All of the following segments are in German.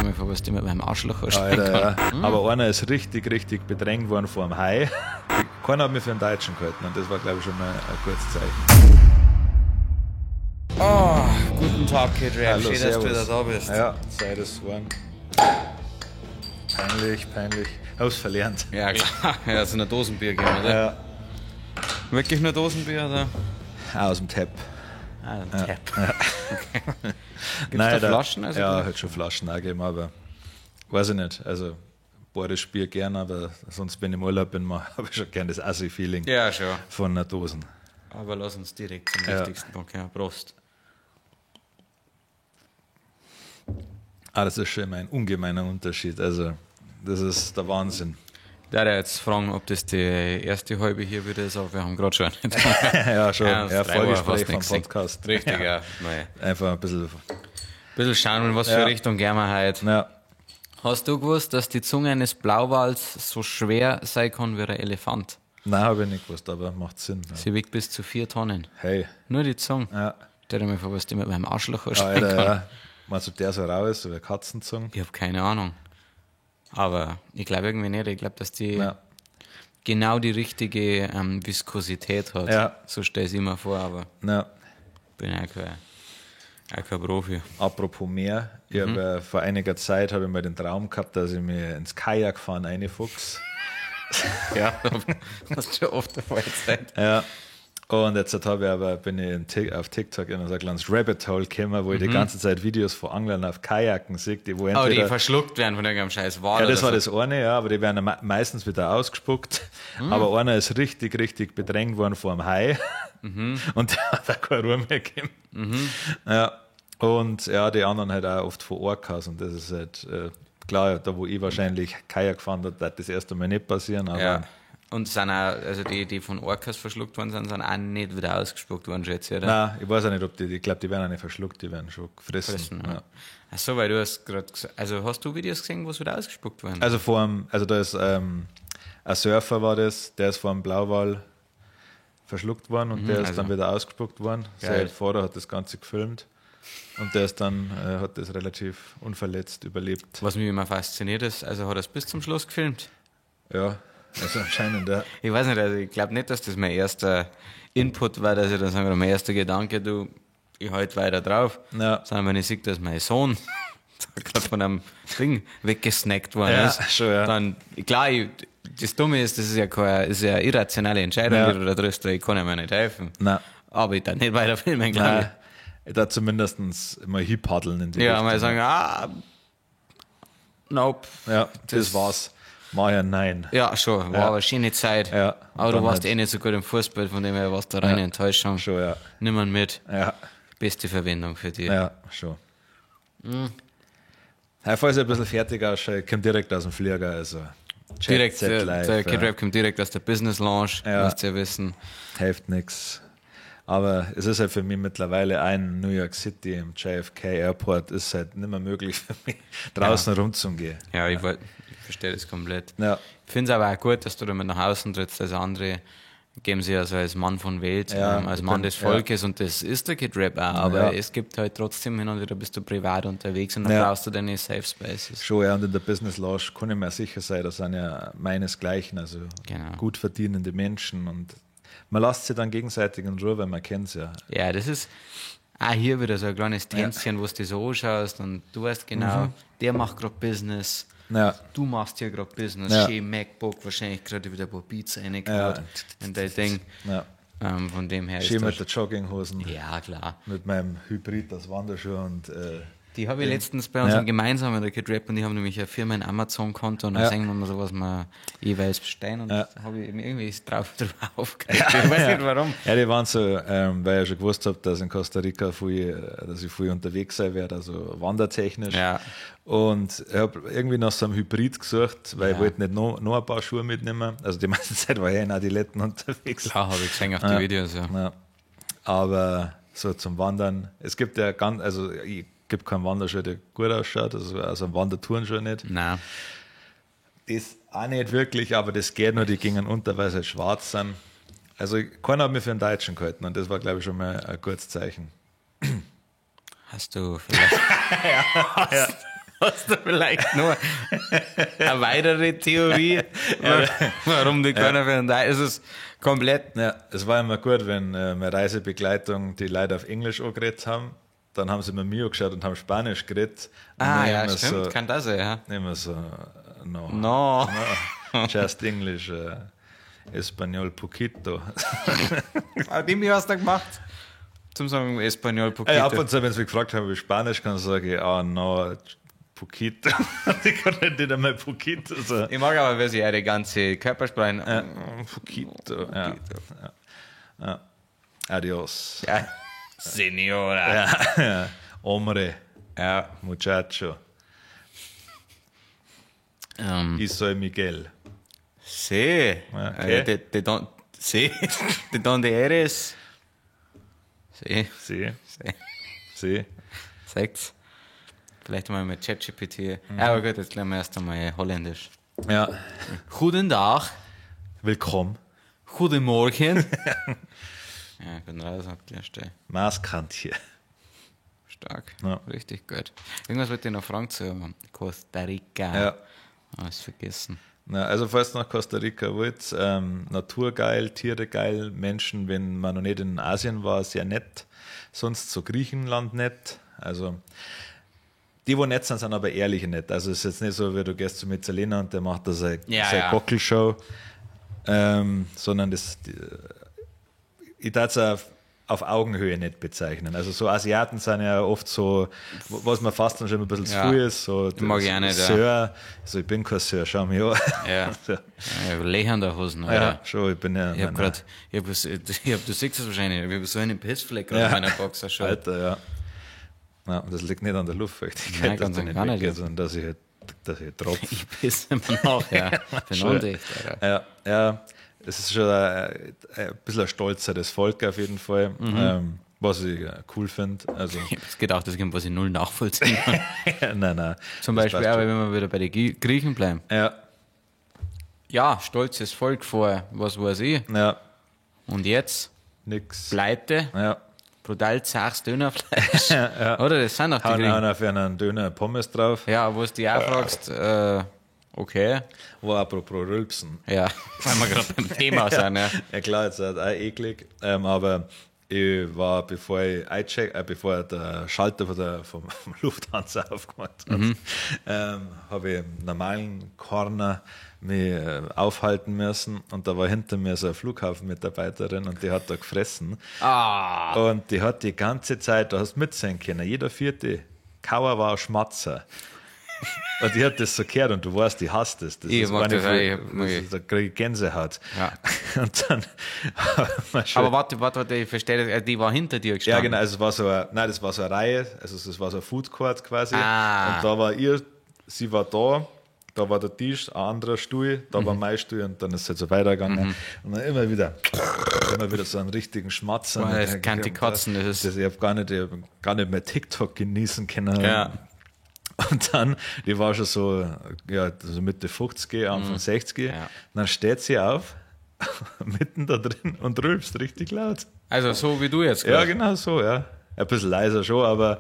dir mal vor, was du mit meinem Arschloch anstellen Alter, kann. ja. Aber einer ist richtig bedrängt worden vor dem Hai. Keiner hat mich für einen Deutschen gehalten und das war, glaube ich, schon mal ein gutes Zeichen. Oh, guten Tag, Kid Rap. Hallo, Schön, dass du wieder servus. da bist. Ja, sei das waren. Peinlich. Hab's verlernt. Ja, klar. Ja, so eine Dosenbier geben, oder? Ja. Wirklich nur Dosenbier, oder? Aus dem Tab. Ah, ein Tap. Okay. Gibt's da Flaschen? Also ja, halt schon Flaschen auch gegeben, aber weiß ich nicht. Also, bayerisch Bier gern, aber sonst, wenn ich im Urlaub bin, habe ich schon gern das Assi-Feeling Ja, schon. von einer Dosen. Aber lass uns direkt zum wichtigsten Punkt. Ja, Prost. Das ist schon immer ein ungemeiner Unterschied. Also, das ist der Wahnsinn. Ich darf jetzt fragen, ob das die erste halbe hier wieder ist, aber wir haben gerade schon nicht. Ja, schon. Ja, Ja, das 3 Uhr Vorgespräch fast vom nichts Podcast. Richtig, ja. Nein. Einfach ein bisschen. Bisschen schauen, in was für Richtung gehen wir heute. Ja. Hast du gewusst, dass die Zunge eines Blauwals so schwer sein kann wie ein Elefant? Nein, habe ich nicht gewusst, aber macht Sinn. Ja. Sie wiegt bis zu 4 Tonnen. Hey. Nur die Zunge. Ja. Stell dir mal vor, was die mit meinem Arschloch anstellen Alter, kann. ja. Meinst du, der so rau ist, so wie Katzenzunge? Ich habe keine Ahnung. Aber ich glaube irgendwie nicht. Ich glaube, dass die Ja. genau die richtige Viskosität hat. Ja. So stelle ich es immer vor, aber Ja. bin auch kein Profi. Apropos Meer, ich habe vor einiger Zeit habe ich mal den Traum gehabt, dass ich mir ins Kajak fahren reinfuchs. Ja, hast schon oft davor erzählt. Ja. Und jetzt bin ich auf TikTok in so ein kleines Rabbit Hole gekommen, wo ich die ganze Zeit Videos von Anglern auf Kajaken sehe, die wo Oh, entweder... die verschluckt werden von irgendeinem scheiß Wal. Ja, das war oder so. das eine, ja, aber die werden meistens wieder ausgespuckt. Aber einer ist richtig bedrängt worden vor dem Hai und der hat auch keine Ruhe mehr gegeben. Ja. Und ja, die anderen halt auch oft von Orcas und das ist halt klar, da wo ich wahrscheinlich Kajak gefahren habe, wird das erste Mal nicht passieren, aber Ja. Und sind auch, also die von Orcas verschluckt worden sind auch nicht wieder ausgespuckt worden, schätze ich, oder? nein, ich weiß auch nicht, ob ich glaube, die werden auch nicht verschluckt, die werden schon gefressen. Fressen, Ja. Ach so, weil du hast gerade gesagt, also hast du Videos gesehen, wo es wieder ausgespuckt worden? Also da ist ein Surfer war das, der ist vor dem Blauwal verschluckt worden und der ist dann wieder ausgespuckt worden. Geil. Sein Vater hat das Ganze gefilmt und der ist dann, hat das relativ unverletzt überlebt. Was mich immer fasziniert ist, also hat er es bis zum Schluss gefilmt? Ja, also anscheinend, ja. Ich weiß nicht, also ich glaube nicht, dass das mein erster Input war, dass ich dann sagen würde, mein erster Gedanke, ich halte weiter drauf, Ja. sondern wenn ich sehe, dass mein Sohn gerade von einem Ding weggesnackt worden Ja, ist, schon, ja. dann, klar, das Dumme ist, das ist ja eine irrationale Entscheidung, Ja. die du da triffst, ich kann mir nicht helfen. Nein. Aber ich darf nicht weiter filmen, glaube Nein, ich darf zumindest mal hinpaddeln in die ich. Ja, Richtung. mal sagen, nope. Ja, das war's. Maya, nein. Ja, schon, war aber eine schöne Zeit. Ja, Aber du dann warst halt- eh nicht so gut im Fußball, von dem her warst du reine Enttäuschung. Schon, ja. Nimm ihn mit. Ja, Beste Verwendung für dich. ja, schon. Falls ich ein bisschen fertig ausschaue, ich komme direkt aus dem Flieger, also Jet Direkt, Set Live, der Kid Rap kommt direkt aus der Business Lounge, Ja. musst du ja wissen. hilft nichts. Aber es ist halt für mich mittlerweile New York City im JFK Airport ist halt nicht mehr möglich für mich, draußen rumzugehen. Ja, ich verstehe das komplett. Ja, Ich finde es aber auch gut, dass du damit nach außen trittst. Also andere geben sich also als Mann von Welt, Ja, als Mann des Volkes und das ist der Kid Rap auch. Aber es gibt halt trotzdem hin und wieder bist du privat unterwegs und dann Ja. brauchst du deine Safe Spaces. schon, ja, und in der Business Lounge kann ich mir sicher sein, das sind ja meinesgleichen, also Genau. gut verdienende Menschen und man lässt sich dann gegenseitig in Ruhe, weil man kennt es ja. Ja, das ist auch hier wieder so ein kleines Tänzchen, wo du dir so anschaust und du weißt genau, der macht gerade Business. Ja, Du machst hier gerade Business, Ja. schön MacBook, wahrscheinlich gerade wieder ein paar Beats reingehauen in dein Ding. ja. Von dem her Schön ist mit das... der Jogginghosen, Ja, klar. mit meinem Hybrid aus Wanderschuhe und Die habe ich letztens bei unserem gemeinsamen, der Kid Rap, und die haben nämlich eine Firma ein Amazon-Konto und da sehen wir mal so, was wir jeweils bestellen und da habe ich mir irgendwie drüber aufgeregt. Ich weiß nicht warum. Ja, die waren so, weil ich schon gewusst habe, dass in Costa Rica dass ich viel unterwegs sein werde, also wandertechnisch. Ja. Und ich habe irgendwie nach so einem Hybrid gesucht, weil ich wollte nicht noch ein paar Schuhe mitnehmen. Also die meiste Zeit war ich in Adiletten unterwegs. Klar, habe ich gesehen auf die Videos, ja. Ja. Aber so zum Wandern, es gibt ja es gibt keinen Wanderschuh, der gut ausschaut, also ein Wandertourenschuh nicht. Nein. Das auch nicht wirklich, aber das geht nur, die gingen unter, weil sie halt schwarz sind. Also keiner hat mich für einen Deutschen gehalten und das war, glaube ich, schon mal ein gutes Zeichen. Hast du vielleicht... Hast du vielleicht nur eine weitere Theorie, warum die keiner für da ist? Es komplett. Ja, es war immer gut, wenn meine Reisebegleitung die Leute auf Englisch angeredet haben. Dann haben sie mit mir angeschaut und haben Spanisch geredet. Ja, stimmt. Kann das sein, ja. Immer so, No. Just English, Español poquito. Wie hast du gemacht? Zum sagen Español poquito. Ab und zu, wenn sie mich gefragt haben, wie Spanisch kann, sage ich, no, poquito. Ich kann nicht einmal poquito sagen. Ich mag aber, wenn sie ihre ganze Körpersprache... Poquito, ja. Adios. Ja. Senora. Ja. Hombre. Ja. Muchacho. Y soy Miguel. Sí. Okay. ¿De dónde eres? Sí. Sechs. Vielleicht mal mit ChatGPT. Aber gut, jetzt lernen wir erst einmal Holländisch. Ja. Guten Tag. Willkommen. Guten Morgen. Ja, ich bin raus auf der Stelle. Maßkantchen. Stark. Ja. Richtig gut. Irgendwas wollte ich noch fragen zu Costa Rica. Ja. Alles vergessen. Na, also falls ihr nach Costa Rica wollt, Natur geil, Tiere geil, Menschen, wenn man noch nicht in Asien war, sehr nett. Sonst so Griechenland nett. Also die, wo nett sind, sind aber ehrliche nett. Also es ist jetzt nicht so, wie du gehst zu Mitzelena und der macht da seine Cockelshow, sondern ich darf es auf Augenhöhe nicht bezeichnen. Also so Asiaten sind ja oft so, was man fast dann schon ein bisschen zu früh ist. So, mag ich auch nicht, Sir, also ich bin kein Sir, schau mich an. Ja, so. Lehender Hosen, Alter. Ja, schon, ich bin ja... du siehst es wahrscheinlich, ich habe so einen Pissfleck auf meiner Boxer schon. Alter, ja. Ja, das liegt nicht an der Luftfeuchtigkeit, dass der nicht weggeht, sondern dass ich tropfe. Ich pisse immer nach, ja. Bin undicht, Alter. Ja, es ist schon ein bisschen ein stolzeres Volk auf jeden Fall, was ich cool finde. Also, ich habe gedacht, das gibt was ich null nachvollziehen kann. Nein. Zum Beispiel auch, wenn wir wieder bei den Griechen bleiben. Ja. Ja, stolzes Volk vor, was weiß ich. Ja. Und jetzt? Nix. Pleite. Ja. Brutal zartes Dönerfleisch. Ja. Oder? Das sind auch die Griechen. Hauen auf einen Döner Pommes drauf. Ja, wo du dich auch fragst, okay. Wo apropos Rülpsen. Ja, weil wir gerade beim Thema sind. Ja klar, jetzt ist auch eklig, aber ich war, bevor der Schalter vom Lufthansa aufgemacht hat, habe ich im normalen Corner mich aufhalten müssen und da war hinter mir so eine Flughafenmitarbeiterin und die hat da gefressen. Und die hat die ganze Zeit, da hast du mitsehen können, jeder vierte Kauer war ein Schmatzer. Und die hat das so gehört und du weißt, die hasst das. Da kriege ich Gänsehaut. Ja. Und dann aber warte, ich verstehe das, die war hinter dir gestanden. Ja, genau, also das war so eine Reihe, also es war so ein Food Court quasi. Und da war sie war da war der Tisch, ein anderer Stuhl, da war mein Stuhl und dann ist es halt so weitergegangen. Und dann immer wieder so einen richtigen Schmatzer. Das kann die kotzen. Ich habe gar nicht mehr TikTok genießen können. Ja. Und dann, die war schon so Mitte 50, Anfang 60. Ja. Dann steht sie auf, mitten da drin und rülpst richtig laut. Also so wie du jetzt gerade. Ja, genau so, ja. Ein bisschen leiser schon, aber...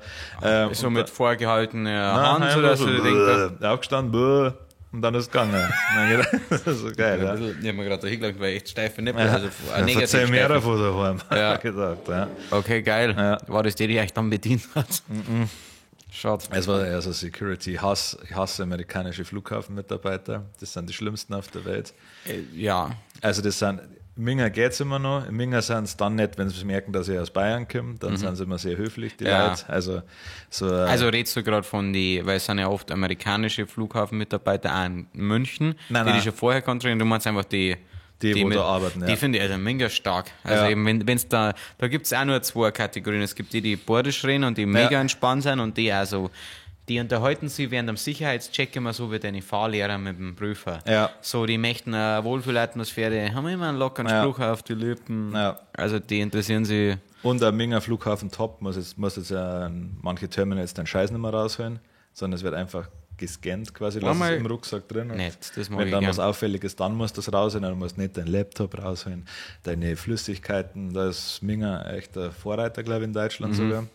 so mit vorgehaltener Hand oder so? Aufgestanden, und dann ist es gegangen. Das ist so geil, ja. Ich habe mir gerade da hingelegt, weil echt steife Nippel. Ja. Also negativ mehr davon daheim, gesagt. Ja. Okay, geil. Ja. War das die euch dann bedient hat? Schade. Es war also Security. Ich hasse amerikanische Flughafenmitarbeiter. Das sind die schlimmsten auf der Welt. Ja. Also das sind... In Minga geht es immer noch. In Minga sind es dann nicht, wenn sie merken, dass ich aus Bayern komme, dann sind sie immer sehr höflich, die Leute. Also redest du gerade von weil es sind ja oft amerikanische Flughafenmitarbeiter auch in München, die schon vorher kontrollieren. Du meinst einfach die wo da arbeiten, ja. Die finde ich also mega stark. Also eben, wenn's da gibt es auch nur zwei Kategorien. Es gibt die bordisch reden und die mega entspannt sind und die also... Die unterhalten sich während dem Sicherheitscheck immer so wie deine Fahrlehrer mit dem Prüfer. Ja. So, die möchten eine Wohlfühlatmosphäre, haben immer einen lockeren Spruch auf die Lippen. Ja. Also die interessieren sich. Und der Minger Flughafen Top muss jetzt manche Terminals den Scheiß nicht mehr rausholen, sondern es wird einfach gescannt quasi, lass es im Rucksack drin. Nett, das wenn dann was Auffälliges, dann musst du das rausholen, dann musst du nicht deinen Laptop rausholen, deine Flüssigkeiten, da ist Minger echt der Vorreiter, glaube ich, in Deutschland sogar.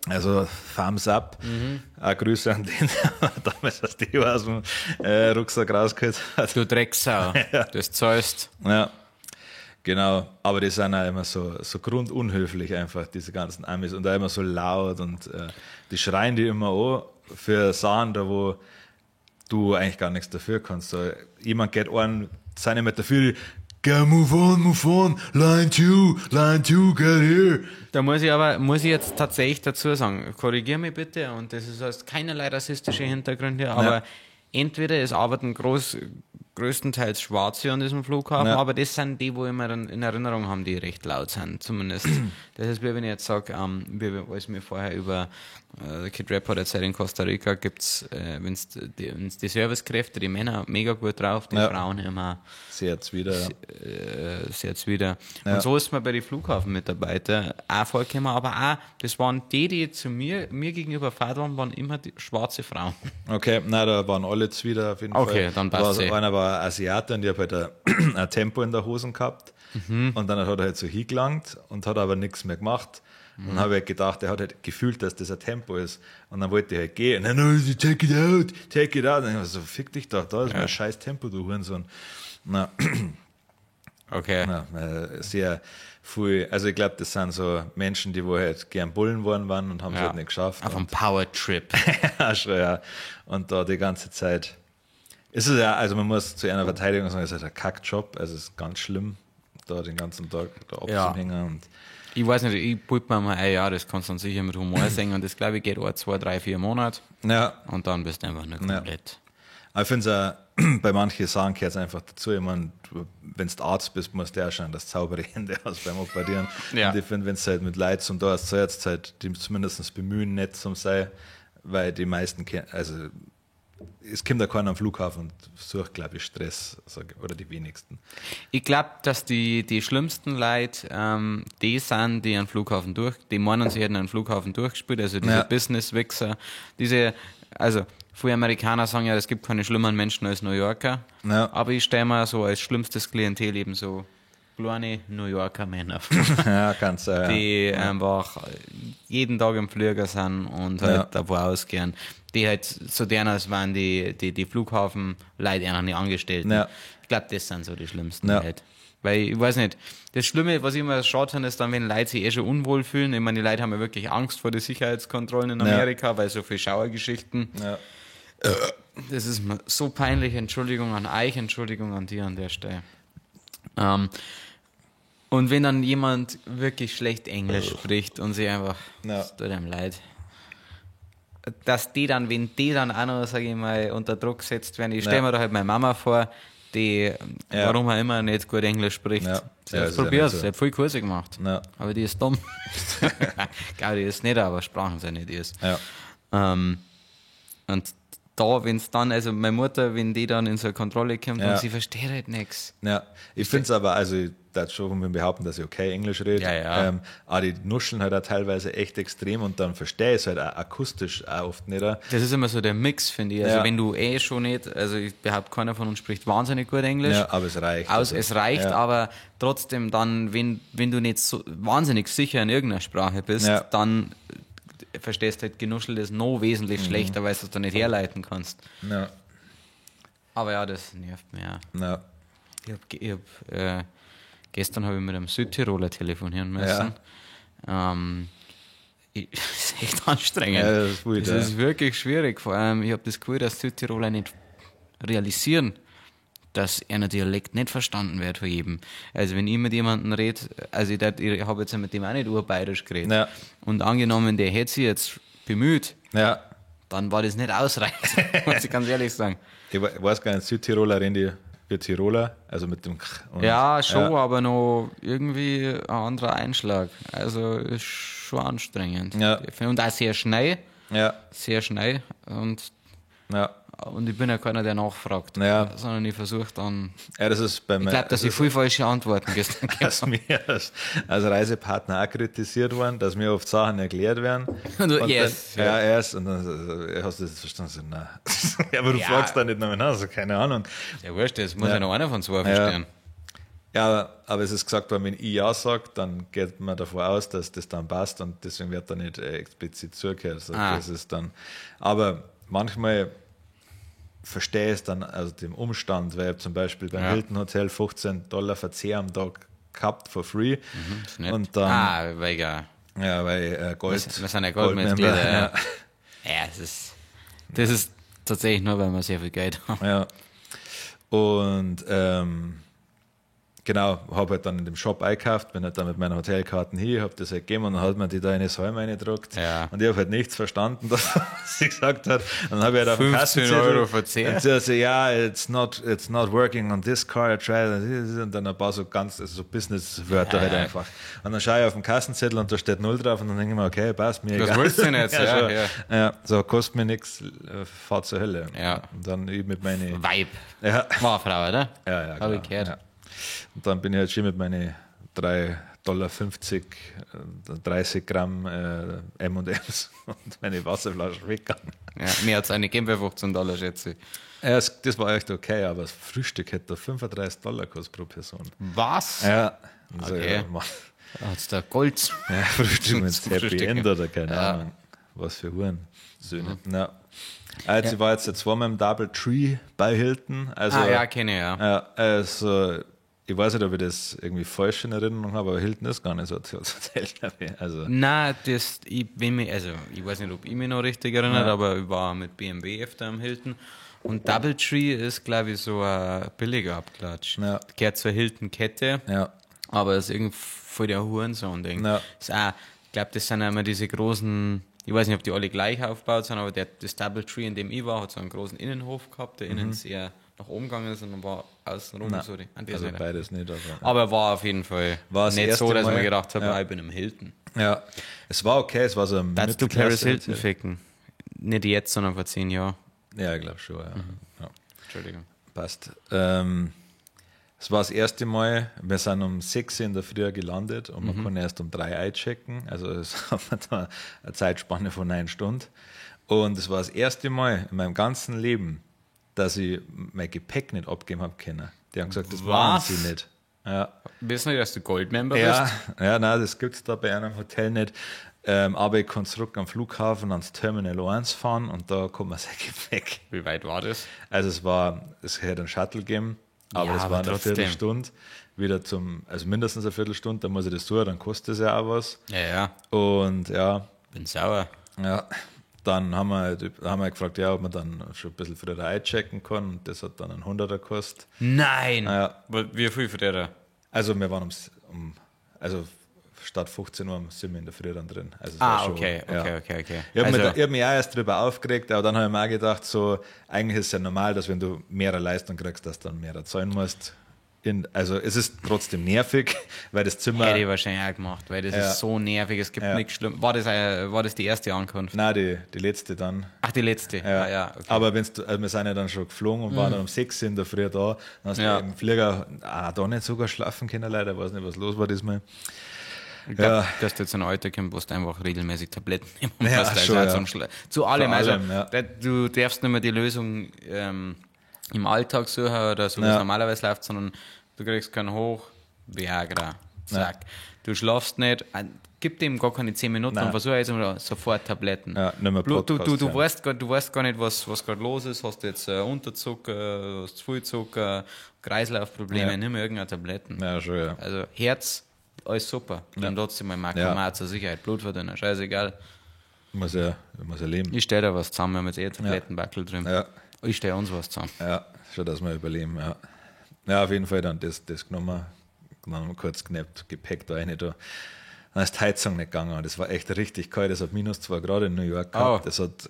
Also Thumbs up. Auch Grüße an den, der damals das Theo aus dem Rucksack rausgeholt hat. Du Drecksau, das zahlst. Ja, genau. Aber die sind auch immer so grundunhöflich einfach, diese ganzen Amis. Und auch immer so laut und die schreien die immer an für Sachen, da wo du eigentlich gar nichts dafür kannst. So, jemand geht einen, sind nicht dafür, go, move on, line two, get here. Da muss ich jetzt tatsächlich dazu sagen, korrigier mich bitte, und das ist heißt keinerlei rassistische Hintergründe, aber entweder es arbeiten größtenteils Schwarze an diesem Flughafen, aber das sind die, wo immer in Erinnerung haben, die recht laut sind, zumindest. Das ist, wie wenn ich jetzt sage, als mir vorher über Kid Rap hat erzählt, in Costa Rica gibt's, wenn's die Servicekräfte, die Männer mega gut drauf, die Frauen immer sehr zwider. Sehr zwider. Und so ist mir bei den Flughafenmitarbeitern auch vorgekommen, aber auch, das waren die zu mir gegenüber gefahren waren immer die schwarze Frauen. Okay, nein, da waren alle zwider auf jeden Fall. Okay, dann passt es. Einer war Asiate und ich habe halt ein Tempo in der Hosen gehabt. Und dann hat er halt so hingelangt und hat aber nichts mehr gemacht. Und dann habe ich halt gedacht, er hat halt gefühlt, dass das ein Tempo ist. Und dann wollte ich halt gehen. Und dann, no, take it out. Und ich war so, fick dich doch, da ist mein scheiß Tempo, du Hurensohn. Na, okay. Na, sehr viel, also ich glaube, das sind so Menschen, die wo halt gern Bullen waren und haben es halt nicht geschafft. Auf einem Power-Trip. Ja, schon, ja. Und da die ganze Zeit. Ist es ja, also man muss zu einer Verteidigung sagen, es ist halt ein Kackjob, also es ist ganz schlimm, da den ganzen Tag da abzuhängen. Und ich weiß nicht, ich pult mir mal ein Jahr, das kannst du dann sicher mit Humor singen, und das glaube ich geht auch 2, 3, 4 Monate. Ja. Und dann bist du einfach nicht komplett. Aber ich finde es auch, bei manchen Sachen gehört es einfach dazu. Ich meine, wenn du Arzt bist, musst du ja schauen, dass du saubere Hände hast beim Operieren. Ja. Und ich finde, wenn es halt mit Leuten zum da ist, soll jetzt halt die zumindest bemühen, nett zu sein, weil die meisten, also es kommt ja keiner am Flughafen und sucht, glaube ich, Stress, oder die wenigsten. Ich glaube, dass die schlimmsten Leute die sind, die einen Flughafen die meinen, sie hätten einen Flughafen durchgespielt, also diese Business-Wichser, also viele Amerikaner sagen ja, es gibt keine schlimmeren Menschen als New Yorker, aber ich stelle mir so als schlimmstes Klientel eben so kleine New Yorker Männer vor, Ja, kannst du, die einfach jeden Tag im Flieger sind und halt davor ausgehen, die halt so deren, als waren die Flughafenleute eigentlich nicht Angestellten. Ja. Ich glaube, das sind so die schlimmsten Leute. Weil, ich weiß nicht, das Schlimme, was ich immer schade finde, ist dann, wenn Leute sich schon unwohl fühlen. Ich meine, die Leute haben ja wirklich Angst vor den Sicherheitskontrollen in Amerika, weil so viele Schauergeschichten. Ja. Das ist mir so peinlich. Entschuldigung an euch, Entschuldigung an dir an der Stelle. Und wenn dann jemand wirklich schlecht Englisch spricht und sich einfach, es tut einem leid, dass wenn die dann auch noch, sage ich mal, unter Druck gesetzt werden. Ich stelle mir da halt meine Mama vor, die, warum auch immer, nicht gut Englisch spricht. Sie hat probiert, sie hat viel Kurse gemacht. Aber die ist dumm. Glaube, die ist nicht, aber Sprachen sind nicht ist. Und da, wenn es dann, also meine Mutter, wenn die dann in so eine Kontrolle kommt und sie versteht halt nichts. Ja, ich finde es aber, also ich darf schon behaupten, dass ich okay Englisch rede. Aber die nuscheln halt auch teilweise echt extrem und dann verstehe ich es halt auch akustisch auch oft nicht. Das ist immer so der Mix, finde ich. Also wenn du schon nicht, also ich behaupte, keiner von uns spricht wahnsinnig gut Englisch. Ja, aber es reicht. Es reicht, aber trotzdem dann, wenn du nicht so wahnsinnig sicher in irgendeiner Sprache bist, dann verstehst halt Genuscheltes noch wesentlich schlechter, weil du es dann nicht herleiten kannst. Ja. Aber ja, das nervt mich auch. Ja. Gestern habe ich mit einem Südtiroler telefonieren müssen. Das ist echt anstrengend. Ja, das ist wirklich schwierig. Vor allem, ich habe das Gefühl, dass Südtiroler nicht realisieren, dass einer Dialekt nicht verstanden wird von jedem. Also wenn ich mit jemandem rede, also ich habe jetzt mit dem auch nicht urbayerisch geredet. Und angenommen, der hätte sich jetzt bemüht, dann war das nicht ausreichend, muss ich ganz ehrlich sagen. Ich weiß gar nicht, Südtiroler reden die wie Tiroler, also mit dem schon, aber noch irgendwie ein anderer Einschlag. Also ist schon anstrengend. Und auch sehr schnell. Sehr schnell. Und ich bin ja keiner, der nachfragt, sondern ich versuche dann. Das ist bei mir. Ich glaube, dass ich viel falsche Antworten gestern gegeben habe. Dass mir als Reisepartner auch kritisiert worden, dass mir oft Sachen erklärt werden. Und dann, erst. Und dann hast du das verstanden? So, nein. Aber du fragst da nicht noch nach, also keine Ahnung. Ja, wurscht, das muss ja noch einer von zwei verstehen. Ja, aber es ist gesagt, wenn ich ja sage, dann geht man davon aus, dass das dann passt und deswegen wird da nicht explizit zugehört. Also das ist dann, aber manchmal verstehe ich es dann aus dem Umstand, weil ich zum Beispiel beim Hilton Hotel $15 Verzehr am Tag gehabt, for free. Ist nett. Und dann, weil Gold. wir sind ja Goldmitglieder. Goldmember, Ja, das ist tatsächlich nur, weil wir sehr viel Geld haben. Ja. Und genau, habe halt dann in dem Shop eingekauft, bin halt dann mit meinen Hotelkarten hier, habe das halt gegeben und dann hat man die da in eine Säume reingedruckt. Ja. Und ich habe halt nichts verstanden, was sie gesagt hat. Und dann habe ich halt auf dem 15 Kassenzettel Euro Verzehr. und sie hat so, ja, it's not working on this card, try it. Und dann ein paar so ganz, also so Business-Wörter halt einfach. Und dann schaue ich auf den Kassenzettel und da steht 0 drauf und dann denke ich mir, okay, passt mir Was egal. willst du denn jetzt? Ja, so kostet mir nichts, fahrt zur Hölle. Ja. Und dann ich mit meinen... Weib. Ja. War eine Frau, oder? Ja, Habe ich genau. gehört. Ja. Und dann bin ich halt schon mit meinen $3,50, 30 Gramm M&M's und meine Wasserflasche weggegangen. Ja, mir hat es eine gegeben für $15, schätze ich. Ja, das war echt okay, aber das Frühstück hätte $35 gekostet pro Person. Was? Ja. Also, Okay. ja, Mann. Hat es da Gold? Ja, Frühstück mit Happy Frühstück, End oder keine ja. Ahnung. Was für Hurensöhne. Ja. Also ich war jetzt zweimal im Double Tree bei Hilton. Also, kenne ich, ja. Ja, also ich weiß nicht, ob ich das irgendwie falsch in Erinnerung habe, aber Hilton ist gar nicht so als Hotel, glaube ich. Also, Nein, ich weiß nicht, ob ich mich noch richtig erinnere, aber ich war mit BMW öfter am Hilton. Und Doubletree ist, glaube ich, so ein billiger Abklatsch. Ja. Gehört zur Hilton-Kette, ja, aber ist irgendwie voll der Hurensohn-Ding. Ja. Ist auch, ich glaube, das sind immer diese großen, ich weiß nicht, ob die alle gleich aufgebaut sind, aber das Doubletree, in dem ich war, hat so einen großen Innenhof gehabt, der innen sehr nach oben gegangen ist und dann war außenrum so die. also beides nicht. Aber war auf jeden Fall War das nicht erste so, dass ich Mal? mir gedacht habe, Ja. ich bin im Hilton. Ja, es war okay, es war so ein Darfst du Paris Hilton Mittelklasse-Hotel. ficken? Nicht jetzt, sondern vor 10 Jahren. Ja, ich glaube schon, ja. Ja. Entschuldigung. Passt. Es war das erste Mal, wir sind um 6 Uhr in der Früh gelandet und man kann erst um 3 einchecken. Also es hat man da eine Zeitspanne von 9 Stunden. Und es war das erste Mal in meinem ganzen Leben, dass ich mein Gepäck nicht abgeben habe können. Die haben gesagt, das machen Was? sie nicht. Ja, Wissen Sie, dass du Goldmember ja, bist? ja, nein, das gibt es da bei einem Hotel nicht. Aber ich kann zurück am Flughafen ans Terminal 1 fahren und da kommt man sein Gepäck. Wie weit war das? Also es hätte einen Shuttle gegeben, aber Ja, es aber war eine trotzdem. Viertelstunde wieder also mindestens eine Viertelstunde, dann muss ich das tun, dann kostet es ja auch was. Ja, Und ja, bin sauer. ja, dann haben wir gefragt, ja, ob man dann schon ein bisschen früher einchecken kann und das hat dann einen 100er gekostet. Nein! Ja. Wie viel für der? Also wir waren also statt 15 Uhr sind wir in der Früh dann drin. Also es war schon, Okay. Ich habe Also, hab mich auch erst darüber aufgeregt, aber dann habe ich mir auch gedacht, so, eigentlich ist es ja normal, dass wenn du mehr Leistung kriegst, dass du dann mehr zahlen musst. Also es ist trotzdem nervig, weil das Zimmer... hätte ich wahrscheinlich auch gemacht, weil das ist so nervig, es gibt nichts Schlimmes. War das die erste Ankunft? Nein, die letzte dann. Ach, die letzte? Ja. Okay. Aber wir sind ja dann schon geflogen und waren dann um 6 in der Früh da. Dann hast du im Flieger da nicht sogar schlafen können, leider. Ich weiß nicht, was los war diesmal. Ich glaube, dass du jetzt ein Alter kommst, wo du einfach regelmäßig Tabletten nehmen musst. Ja, Also schon, ja. zu allem. Vor Also, allem, ja. du darfst nicht mehr die Lösung im Alltag suchen oder so, wie es normalerweise läuft, sondern du kriegst keinen Hoch, Viagra, zack. Du schlafst nicht, gib dem gar keine 10 Minuten und versuch jetzt mal sofort Tabletten. Ja, nicht mehr Podcast du hören. weißt gar nicht, was gerade los ist. Hast du jetzt Unterzucker, hast du viel Zucker, Kreislaufprobleme, nimm irgendeine Tabletten. Ja, schon, ja. Also Herz, alles super. Dann trotzdem mal Makromat zur Sicherheit, Blutverdünner, scheißegal. Muss ja leben. Ich stelle da was zusammen, wir haben jetzt Tablettenbackel drin. Ja. Ich stelle uns was zusammen. Ja, schon, dass wir überleben, ja. Ja, auf jeden Fall dann das genommen, dann kurz geknappt, Gepäck da rein da. Dann ist die Heizung nicht gegangen. Das war echt richtig kalt. Das hat -2 Grad in New York gehabt. Oh. Das hat,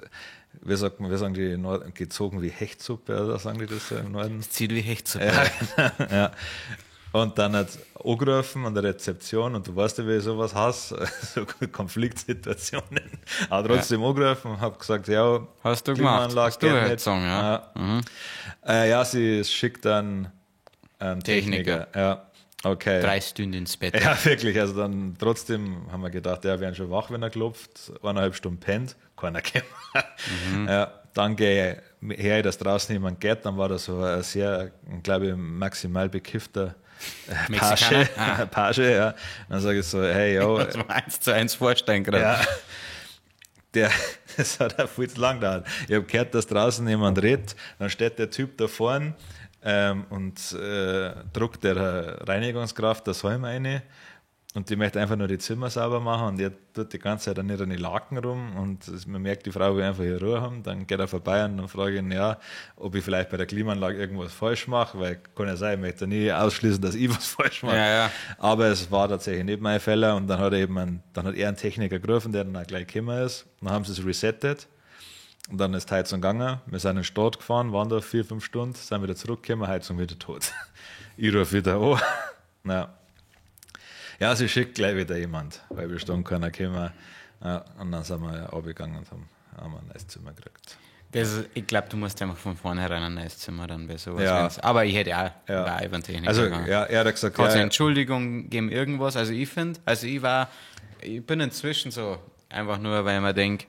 wie sagen die Norden, gezogen wie Hechtsuppe, oder sagen die das so im Norden? Das zieht wie Hecht zu. Ja. Und dann hat angerufen an der Rezeption und du weißt ja, wie ich sowas hast, so Konfliktsituationen. Aber trotzdem angerufen und habe gesagt, ja, Hast du gemacht? Klimaanlage Hast du geht Heizung, nicht. ja? Ja, sie schickt dann Techniker. Ja, okay. 3 Stunden ins Bett. Ja, wirklich. Also dann trotzdem haben wir gedacht, ja, wir werden schon wach, wenn er klopft. 1,5 Stunden pennt, keiner kommt. Ja, dann gehe ich her, dass draußen jemand geht. Dann war da so ein sehr, glaube ich, maximal bekiffter Page, Page, ja. Dann sage ich so, hey, yo. Also 1:1 vorstellen gerade. Ja, das hat auch viel zu lang gedauert. Ich habe gehört, dass draußen jemand redet, dann steht der Typ da vorne und druckt der Reinigungskraft das Heim rein und die möchte einfach nur die Zimmer sauber machen und der tut die ganze Zeit an ihren Laken rum und man merkt, die Frau will einfach hier Ruhe haben. Dann geht er vorbei und dann frage ich ihn, ja, ob ich vielleicht bei der Klimaanlage irgendwas falsch mache, weil kann ja sein, ich möchte nie ausschließen, dass ich was falsch mache. Ja. Aber es war tatsächlich nicht mein Fehler und dann hat er einen Techniker gerufen, der dann auch gleich gekommen ist. Dann haben sie es resettet und dann ist die Heizung gegangen. Wir sind in den Start gefahren, waren da 4-5 Stunden, sind wieder zurückgekommen, Heizung wieder tot. Ich rufe wieder an. Naja. Ja, sie schickt gleich wieder jemand, weil wir standen keiner gekommen. Ja, und dann sind wir runtergegangen und haben ein neues Zimmer gekriegt. Ich glaube, du musst einfach von vornherein ein neues Zimmer dann bei sowas. Ja. Aber ich hätte auch bei über Techniker Also, gegangen. ja, er hat gesagt, Kannst du Entschuldigung geben, irgendwas? Also ich finde, ich bin inzwischen so, einfach nur, weil ich mir denke,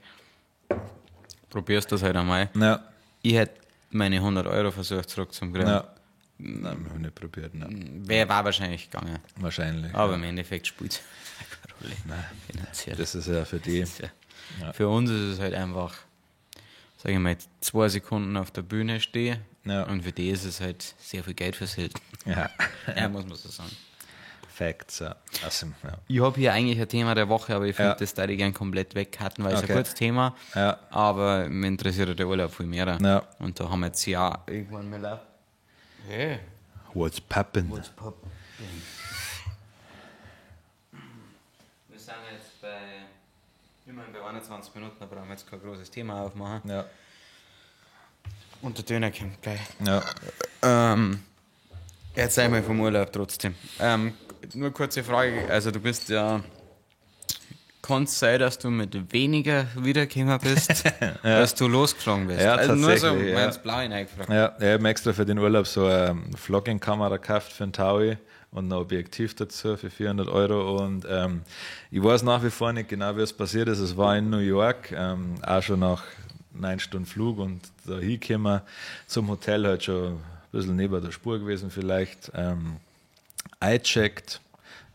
probierst das halt einmal. Ja. Ich hätte meine 100 Euro versucht zurückzukriegen. Ja. Nein, wir haben nicht probiert. Nein. War wahrscheinlich gegangen. Wahrscheinlich. Aber im Endeffekt spielt es keine Rolle. Nein. Finanziell. Das ist ja für die. Für uns ist es halt einfach, sage ich mal, 2 Sekunden auf der Bühne stehen. Ja. Und für die ist es halt sehr viel Geld fürs Hilton. Ja. Ja, muss man so sagen. Facts, ja. Also, ja. Ich habe hier eigentlich ein Thema der Woche, aber ich finde, das da ich gern komplett wegcutten, weil es ein gutes Thema ist. Ja. Aber mich interessiert der Urlaub viel mehr. Ja. Und da haben wir jetzt ja irgendwann mal. Hey. What's poppin'? Wir sind jetzt immerhin bei 21 Minuten, da brauchen wir jetzt kein großes Thema aufmachen. Ja. Und der Döner kommt gleich. Ja. Jetzt einmal vom Urlaub trotzdem. Nur kurze Frage, also du bist ja. Kann es sein, dass du mit weniger wiedergekommen bist, als du losgeflogen bist? Ja, also nur so, tatsächlich, mal ins Blaue hineingefragt. Ja, ich habe extra für den Urlaub so eine Vlogging-Kamera gekauft für einen Taui und ein Objektiv dazu für 400 Euro. Und ich weiß nach wie vor nicht genau, wie es passiert ist. Es war in New York, auch schon nach 9 Stunden Flug und da hingekommen zum Hotel, halt schon ein bisschen neben der Spur gewesen vielleicht. Eingecheckt,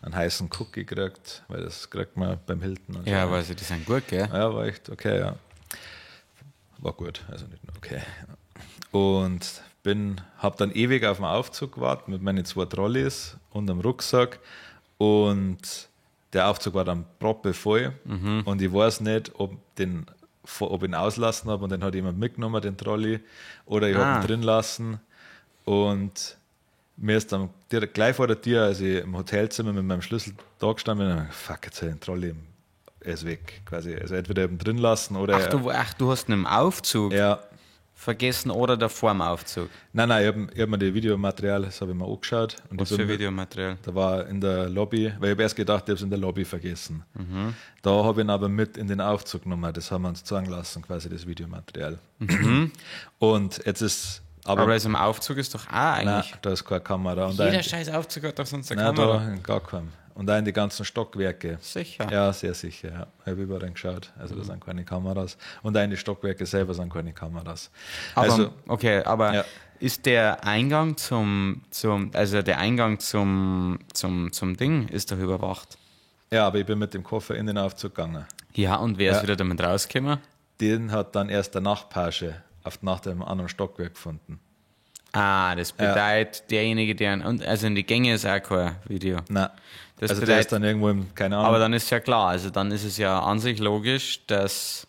einen heißen Cookie gekriegt, weil das kriegt man beim Hilton. Ja, weil sie die sind gut, gell? Ja, war echt okay, ja. War gut, also nicht nur okay. Und habe dann ewig auf den Aufzug gewartet mit meinen 2 Trolleys und einem Rucksack und der Aufzug war dann proppevoll und ich weiß nicht, ob ich ihn auslassen habe und den hat jemand mitgenommen, den Trolley, oder ich habe ihn drin lassen und mir ist dann direkt gleich vor der Tür, als ich im Hotelzimmer mit meinem Schlüssel da gestanden bin, fuck, jetzt den Trolley, er ist weg, quasi. Also entweder eben drin lassen oder. Ach, du hast ihn im Aufzug vergessen oder davor im Aufzug? Nein, ich hab mir das Videomaterial, das habe ich mir angeschaut. Und was für Videomaterial? Da war in der Lobby, weil ich habe erst gedacht, ich habe es in der Lobby vergessen. Da habe ich ihn aber mit in den Aufzug genommen, das haben wir uns zeigen lassen, quasi das Videomaterial. Und jetzt ist. Aber das im Aufzug ist doch auch eigentlich. Nein, da ist keine Kamera. Und jeder scheiß Aufzug hat doch sonst eine Kamera. Da gar keinen. Und auch in die ganzen Stockwerke. Sicher? Ja, sehr sicher. Ja. Ich habe überall geschaut. Also da sind keine Kameras. Und auch in die Stockwerke selber sind keine Kameras. Aber, ist der Eingang zum Ding ist doch überwacht? Ja, aber ich bin mit dem Koffer in den Aufzug gegangen. Ja, und wer ist wieder damit rausgekommen? Den hat dann erst der Nachtpage nach dem anderen Stockwerk gefunden. Ah, das bedeutet, derjenige, also in die Gänge ist auch kein Video. Nein. Also der ist dann irgendwo keine Ahnung. Aber dann ist ja klar, also dann ist es ja an sich logisch, dass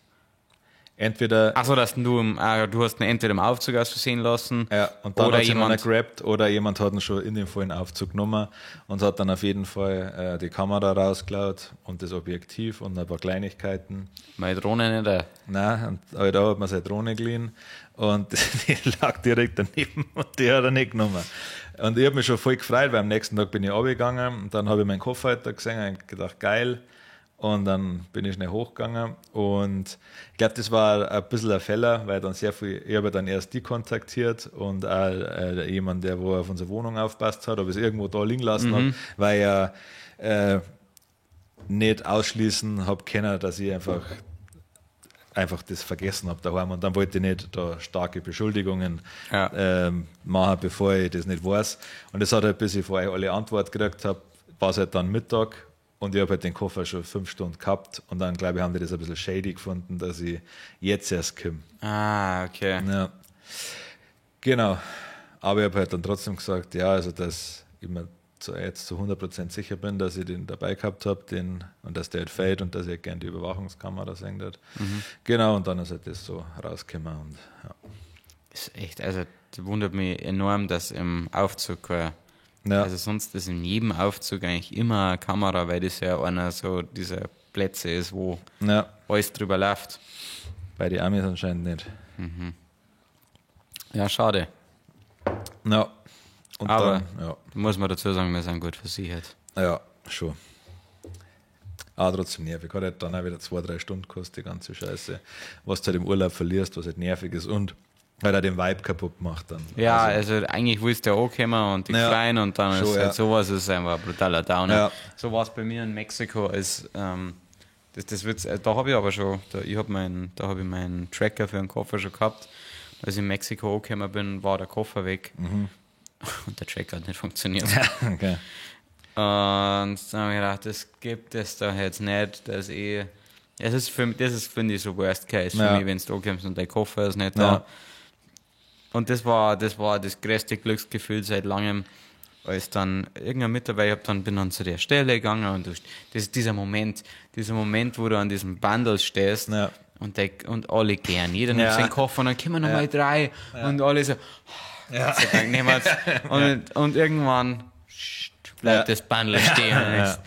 entweder. Achso, dass du hast ihn entweder im Aufzug aus Versehen lassen. Ja, und dann oder hat jemand gerappt oder jemand hat ihn schon in dem vollen Aufzug genommen und hat dann auf jeden Fall die Kamera rausgeklaut und das Objektiv und ein paar Kleinigkeiten. Meine Drohne nicht? Nein, aber da hat man seine Drohne geliehen und die lag direkt daneben und die hat er nicht genommen. Und ich habe mich schon voll gefreut, weil am nächsten Tag bin ich runtergegangen und dann habe ich meinen Kofferhalter gesehen und gedacht, geil. Und dann bin ich schnell hochgegangen und ich glaube, das war ein bisschen ein Fehler, weil dann ich habe dann erst die kontaktiert und auch jemand, der wo auf unsere Wohnung aufpasst hat, ob ich es irgendwo da liegen lassen habe, weil ja nicht ausschließen habe können, dass ich einfach einfach das vergessen habe daheim und dann wollte ich nicht da starke Beschuldigungen machen, bevor ich das nicht weiß. Und das hat halt, bis ich vor euch alle Antwort gekriegt habe, war es halt dann Mittag und ich habe halt den Koffer schon 5 Stunden gehabt und dann, glaube ich, haben die das ein bisschen shady gefunden, dass ich jetzt erst komme. Ah, okay. Ja. Genau. Aber ich habe halt dann trotzdem gesagt, ja, also dass ich mir jetzt zu 100% sicher bin, dass ich den dabei gehabt habe und dass der halt fällt und dass ich gerne die Überwachungskamera sehen wird. Genau, und dann ist halt das so rausgekommen. Und, ja. Das ist echt, also das wundert mich enorm, dass im Aufzug, also sonst ist in jedem Aufzug eigentlich immer eine Kamera, weil das ja einer so dieser Plätze ist, wo alles drüber läuft. Bei den Amis anscheinend nicht. Ja, schade. Ja. Und aber dann, muss man dazu sagen, wir sind gut versichert. Ja, schon. Aber trotzdem nervig. Hat halt dann auch wieder 2-3 Stunden gekostet, die ganze Scheiße. Was du halt im Urlaub verlierst, was halt nervig ist und halt auch den Vibe kaputt macht dann. Ja, also eigentlich willst du ja auch kommen und die Kleinen und dann schon, ist halt sowas, ist einfach ein brutaler Downer. Ja. So war es bei mir in Mexiko, das wird's, da habe ich aber schon, da habe ich meinen Tracker für den Koffer schon gehabt. Als ich in Mexiko angekommen bin, war der Koffer weg. Und der Tracker hat nicht funktioniert. Okay. Und dann habe ich gedacht, das gibt es doch jetzt nicht, dass ich. Das ist, finde ich, so Worst Case für mich, wenn du ankommst und dein Koffer ist nicht da. Und das war das größte Glücksgefühl seit langem, als dann irgendein Mitarbeiter, bin dann zu der Stelle gegangen und das ist dieser Moment, wo du an diesem Bundle stehst und alle gern, jeder nimmt seinen Koffer und dann kommen nochmal 3 und alle so, und irgendwann bleibt das Bundle stehen.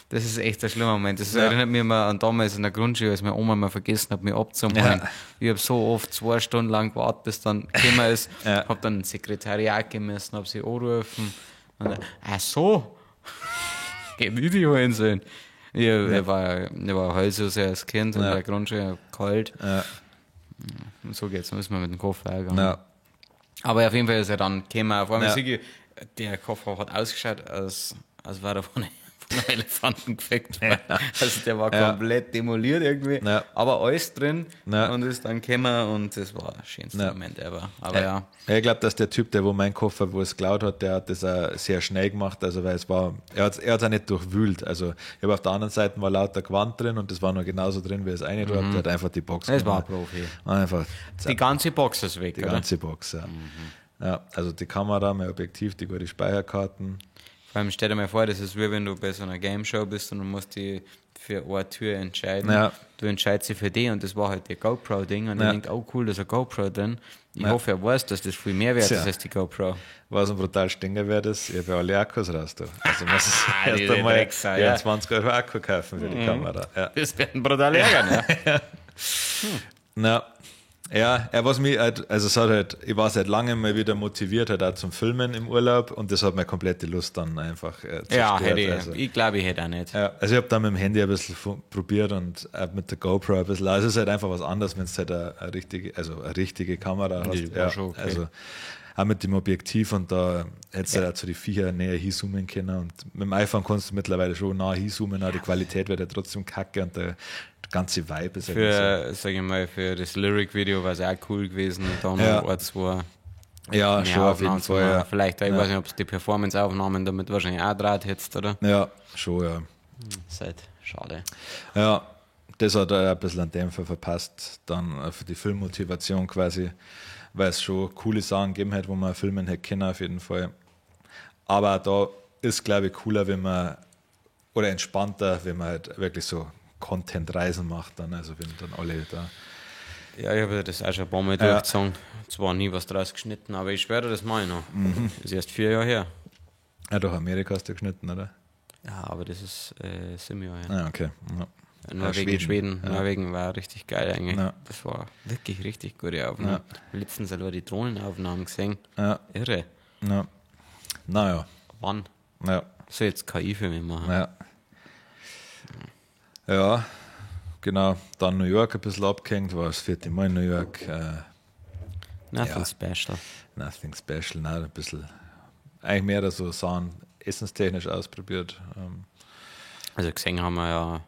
Das ist echt ein schlimmer Moment. Das erinnert mich immer an damals in der Grundschule, als meine Oma mal vergessen hat, mich abzuholen. Ich habe so oft 2 Stunden lang gewartet, bis dann gekommen ist. Habe dann ins Sekretariat gemessen, habe sie angerufen. Und dann, ach so, geh Video hinsehen. Ich war halt so sehr als Kind in der Grundschule kalt. Und so geht's, dann müssen wir mit dem Koffer gegangen. Aber auf jeden Fall ist er dann gekommen. Auf einmal sehe ich, der Koffer hat ausgeschaut, als war er von einem Elefanten gefickt. Also der war komplett demoliert irgendwie, aber alles drin und ist dann gekommen und das war der schönste Moment ever. Aber ich glaube, dass der Typ, wo mein Koffer, wo es geklaut hat, der hat das auch sehr schnell gemacht, also weil er hat es auch nicht durchwühlt, also ich habe auf der anderen Seite war lauter Gewand drin und das war noch genauso drin, wie es eine dort, der hat einfach die Box das war ein Profi. Einfach die ganze Box ist weg, die ganze Box, ja, also die Kamera, mein Objektiv, die gute Speicherkarten. Vor allem stell dir mal vor, das ist wie wenn du bei so einer Game Show bist und du musst dich für eine Tür entscheiden. Du entscheidest dich für die und das war halt die GoPro-Ding und ich denke, oh cool, da ist eine GoPro drin. Ich hoffe, er weiß, dass das viel mehr wert ist als die GoPro. Was ein brutal Stinger wäre das, ich habe ja alle Akkus raus da. Also muss ich erst einmal 20 € Akku kaufen für die Kamera. Ja. Das wird ein brutal ärgern, Ja, was mich halt, also es hat halt, ich war seit langem mal wieder motiviert, halt auch zum Filmen im Urlaub und das hat meine komplette Lust dann einfach zerstört. Ja, ich glaube, ich hätte auch nicht. Ja, also ich habe dann mit dem Handy ein bisschen probiert und mit der GoPro ein bisschen, also es ist halt einfach was anderes, wenn es halt eine richtige Kamera hast. Ja, schon okay. Also auch mit dem Objektiv und da hättest du halt auch zu die Viecher näher hinzoomen können und mit dem iPhone kannst du mittlerweile schon nah hinzoomen, aber die Qualität wird ja trotzdem kacke und der ganze Vibe ist sag ich mal, für das Lyric-Video war es auch cool gewesen, da noch ein, zwei schon auf jeden Fall. Ja. Vielleicht, ich weiß nicht, ob es die Performance-Aufnahmen damit wahrscheinlich auch draht hättest, oder? Ja, schon, ja. Das ist halt schade. Ja, das hat er ein bisschen an dem Fall verpasst, dann für die Filmmotivation quasi, weil es schon coole Sachen gegeben hat, wo man filmen hätte können, auf jeden Fall. Aber da ist, glaube ich, cooler, oder entspannter, wenn man halt wirklich so Content-Reisen macht dann, also wenn dann alle da. Ja, ich habe das auch schon ein paar Mal durchgezogen. Zwar nie was draus geschnitten, aber ich schwöre, das mache ich noch. Das ist erst 4 Jahre her. Ja, durch Amerika hast du geschnitten, oder? Ja, aber das ist 7 Jahre her. Ah, okay. Ja. Schweden. Ja. Norwegen war richtig geil eigentlich. Ja. Das war wirklich richtig gute Aufnahmen. Ja. Letztens habe ich die Drohnenaufnahmen gesehen. Ja. Irre. Ja. Naja. Wann? Ja. So jetzt KI für mich machen. Ja. Ja, genau. Dann New York ein bisschen abgehängt, war das 4. Mal in New York. Nothing special. Nothing special, nein, ein bisschen. Eigentlich mehr so Sachen essenstechnisch ausprobiert. Also gesehen haben wir ja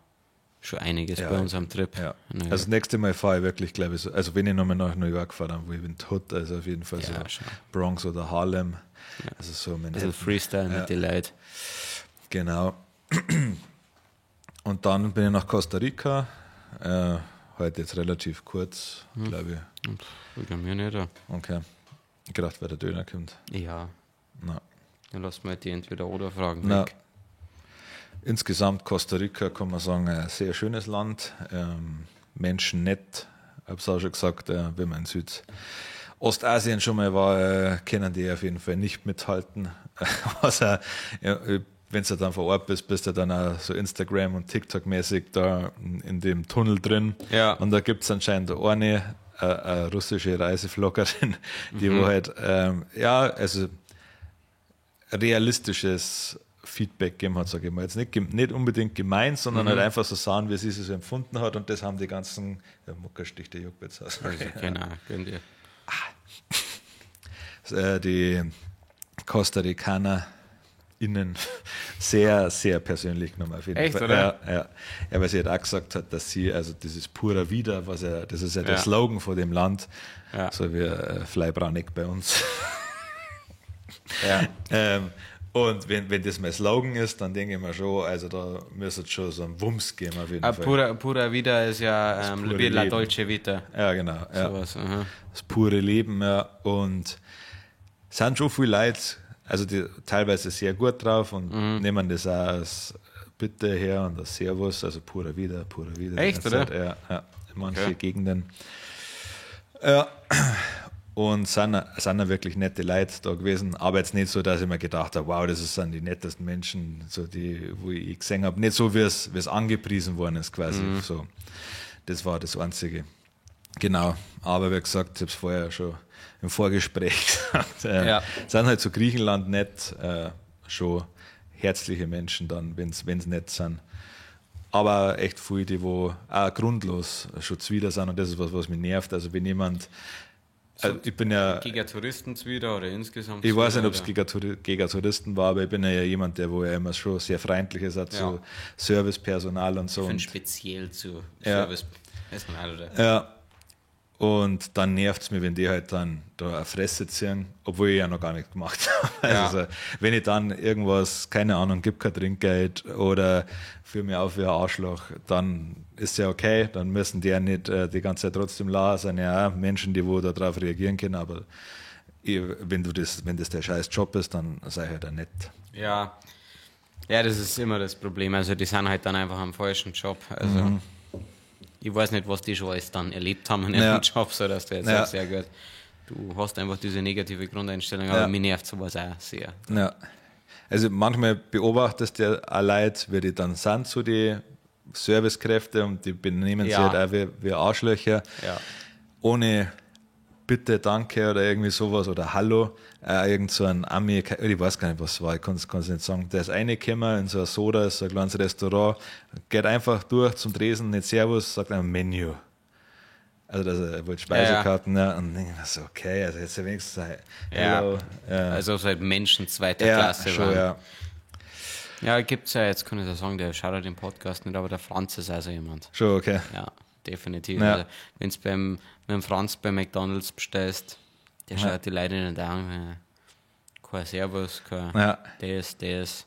schon einiges bei uns am Trip. Ja. Naja. Also das nächste Mal fahre ich wirklich, glaube ich, so, also wenn ich nochmal nach New York fahre, dann wo ich bin tot, also auf jeden Fall so schon. Bronx oder Harlem. Ja. Also so Ein bisschen Freestyle mit den Leuten. Genau. Und dann bin ich nach Costa Rica. Heute jetzt relativ kurz, glaube ich. Ich mir nicht. Okay. Ich dachte, weil der Döner kommt. Ja. Na. Dann lassen wir die Entweder-Oder-Fragen Na. weg. Insgesamt Costa Rica kann man sagen, ein sehr schönes Land. Menschen nett. Ich habe es auch schon gesagt, wenn man in Südostasien schon mal war, können die auf jeden Fall nicht mithalten. Also, wenn du dann vor Ort bist du dann auch so Instagram- und TikTok-mäßig da in dem Tunnel drin. Ja. Und da gibt es anscheinend eine russische Reisevloggerin, die wo halt, also realistisches Feedback gegeben hat, sage ich mal. Jetzt nicht unbedingt gemeint, sondern halt einfach so sagen, wie sie es so empfunden hat. Und das haben die ganzen, Muckerstich, der juckt jetzt aus. Also, genau, könnt ihr. Die Costa Ricaner innen sehr, sehr persönlich genommen auf jeden Echt, Fall. oder? Ja, weil sie halt auch gesagt hat, dass sie, also dieses Pura Vida, das ist ja der Slogan von dem Land, so wie Fleibranik bei uns. Ja. Und wenn das mein Slogan ist, dann denke ich mir schon, also da müsste es schon so einen Wumms geben auf jeden Fall. Pura Vida ist ja wie La Dolce Vita. Ja, genau. Ja. Sowas, das pure Leben, ja. Und es sind schon viele Leute, also die teilweise sehr gut drauf und nehmen das auch als Bitte her und als Servus, also Pura Vida. Echt, oder? Ja, in manchen Gegenden. Ja. Und sind wirklich nette Leute da gewesen, aber jetzt nicht so, dass ich mir gedacht habe, wow, das sind die nettesten Menschen, so die, wo ich gesehen habe. Nicht so, wie es angepriesen worden ist, quasi. So, das war das Einzige. Genau, aber wie gesagt, ich habe es vorher schon im Vorgespräch gesagt, sind halt so Griechenland nett, schon herzliche Menschen dann, wenn es nett sind. Aber echt viele, die wo auch grundlos schon zuwider sind und das ist was mich nervt. Also wenn jemand ich bin ja. Gegen Touristen wieder oder insgesamt? Ich weiß nicht, ob es gegen Touristen war, aber ich bin ja jemand, der wo ja immer schon sehr freundlich ist, hat zu Servicepersonal und so. Ich finde speziell zu Servicepersonal, oder? Ja. Und dann nervt es mich, wenn die halt dann da eine Fresse ziehen, obwohl ich ja noch gar nichts gemacht habe. Also, wenn ich dann irgendwas, keine Ahnung, gibt kein Trinkgeld oder führe mich auf wie ein Arschloch, dann ist ja okay, dann müssen die ja nicht die ganze Zeit trotzdem lachen, sind ja auch Menschen, die wo darauf reagieren können, aber wenn das der scheiß Job ist, dann sei halt auch nett. Ja, das ist immer das Problem, also die sind halt dann einfach am falschen Job, also ich weiß nicht, was die schon alles dann erlebt haben in ihrem Job, so dass du jetzt sagst, sehr gut, du hast einfach diese negative Grundeinstellung, aber mir nervt sowas auch sehr. Ja, also manchmal beobachtest du auch Leute, wie die dann sind, so die Servicekräfte und die benehmen sich halt auch wie Arschlöcher, ohne Bitte, Danke oder irgendwie sowas oder Hallo, irgend so ein Ami, ich weiß gar nicht, was es war, ich kann es nicht sagen, der ist reingekommen in so ein Soda, so ein kleines Restaurant, geht einfach durch zum Tresen, nicht Servus, sagt ein Menü. Also er wollte Speisekarten, und dann denke ich mir so, okay, also jetzt wenigstens Hello. Also halt Menschen zweiter Klasse schon, waren. Ja, gibt es ja, jetzt kann ich so sagen, der schaut ja den Podcast nicht, aber der Franz ist also jemand. Schon, okay. Ja, definitiv. Also, wenn du mit dem Franz bei McDonalds bestellst, der schaut die Leute nicht an, kein Servus, kein das,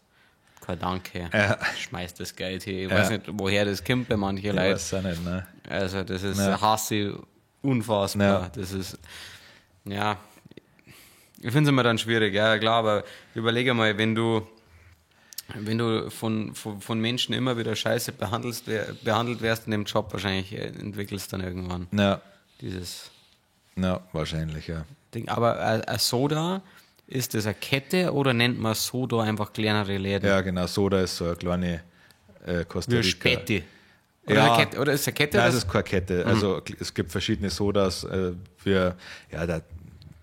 kein Danke, schmeißt das Geld hier. Ich weiß nicht, woher das kommt bei manchen Leuten. Ich weiß auch nicht, ne? Also das ist hasse unfassbar. Das ist, ich finde es immer dann schwierig, ja klar, aber überlege mal, wenn du von Menschen immer wieder scheiße behandelt wärst in dem Job, wahrscheinlich entwickelst du dann irgendwann dieses wahrscheinlich, Ding. Aber ein Soda, ist das eine Kette oder nennt man Soda einfach kleinere Läden? Ja, genau, Soda ist so eine kleine Costa Rica. Wie Späti. Oder, Kette, oder ist es eine Kette? Nein, es ist keine Kette. Also es gibt verschiedene Sodas für ein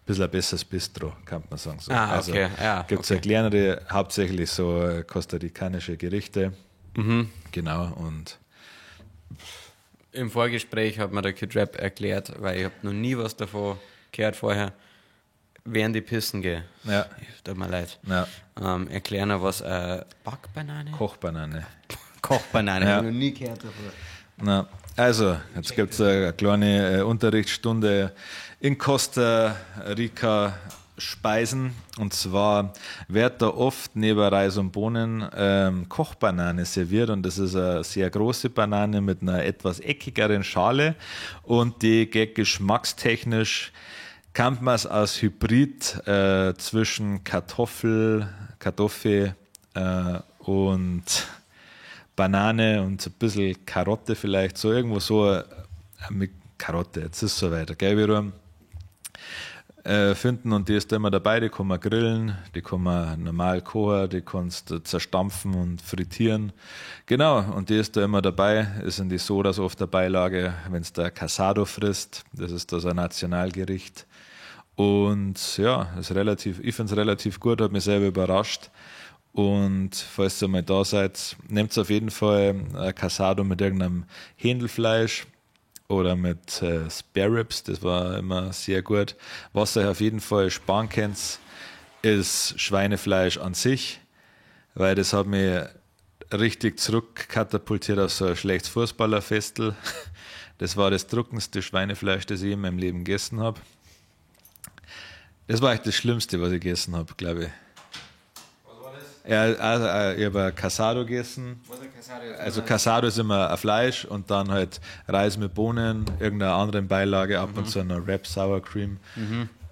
bisschen besseres Bistro, kann man sagen. So. Also, gibt es kleinere, hauptsächlich so kostarikanische Gerichte. Genau, und im Vorgespräch hat mir der Kid Rap erklärt, weil ich habe noch nie was davon gehört vorher, während die pissen gehe. Tut mir leid. Erklären, was Backbanane? Kochbanane. Kochbanane, Ja. habe ich noch nie gehört davon. Na, also, jetzt gibt es eine kleine Unterrichtsstunde in Costa Rica Speisen. Und zwar wird da oft neben Reis und Bohnen Kochbanane serviert. Und das ist eine sehr große Banane mit einer etwas eckigeren Schale. Und die geht geschmackstechnisch, kann man es als Hybrid zwischen Kartoffel und Banane und ein bisschen Karotte vielleicht, so irgendwo so mit Karotte, jetzt ist es soweit, gell, wiederum finden und die ist da immer dabei, die kann man grillen, die kann man normal kochen, die kannst du zerstampfen und frittieren. Genau, und die ist da immer dabei, ist in die Sodas oft der Beilage, wenn es da Casado frisst, das ist da so ein Nationalgericht. Und ja, ist relativ, ich finde es relativ gut, hat mich selber überrascht. Und falls ihr mal da seid, nehmt auf jeden Fall ein Casado mit irgendeinem Hähnchenfleisch oder mit Spare Ribs, das war immer sehr gut. Was ihr auf jeden Fall sparen könnt, ist Schweinefleisch an sich, weil das hat mich richtig zurückkatapultiert auf so ein schlechtes Fußballerfestel. Das war das drückendste Schweinefleisch, das ich in meinem Leben gegessen habe. Das war echt das Schlimmste, was ich gegessen habe, glaube ich. Ja, also, ich habe Casado gegessen. Was ist Casado? Also Casado ist immer ein Fleisch und dann halt Reis mit Bohnen, irgendeiner anderen Beilage, ab und zu einer Wrap Sour Cream.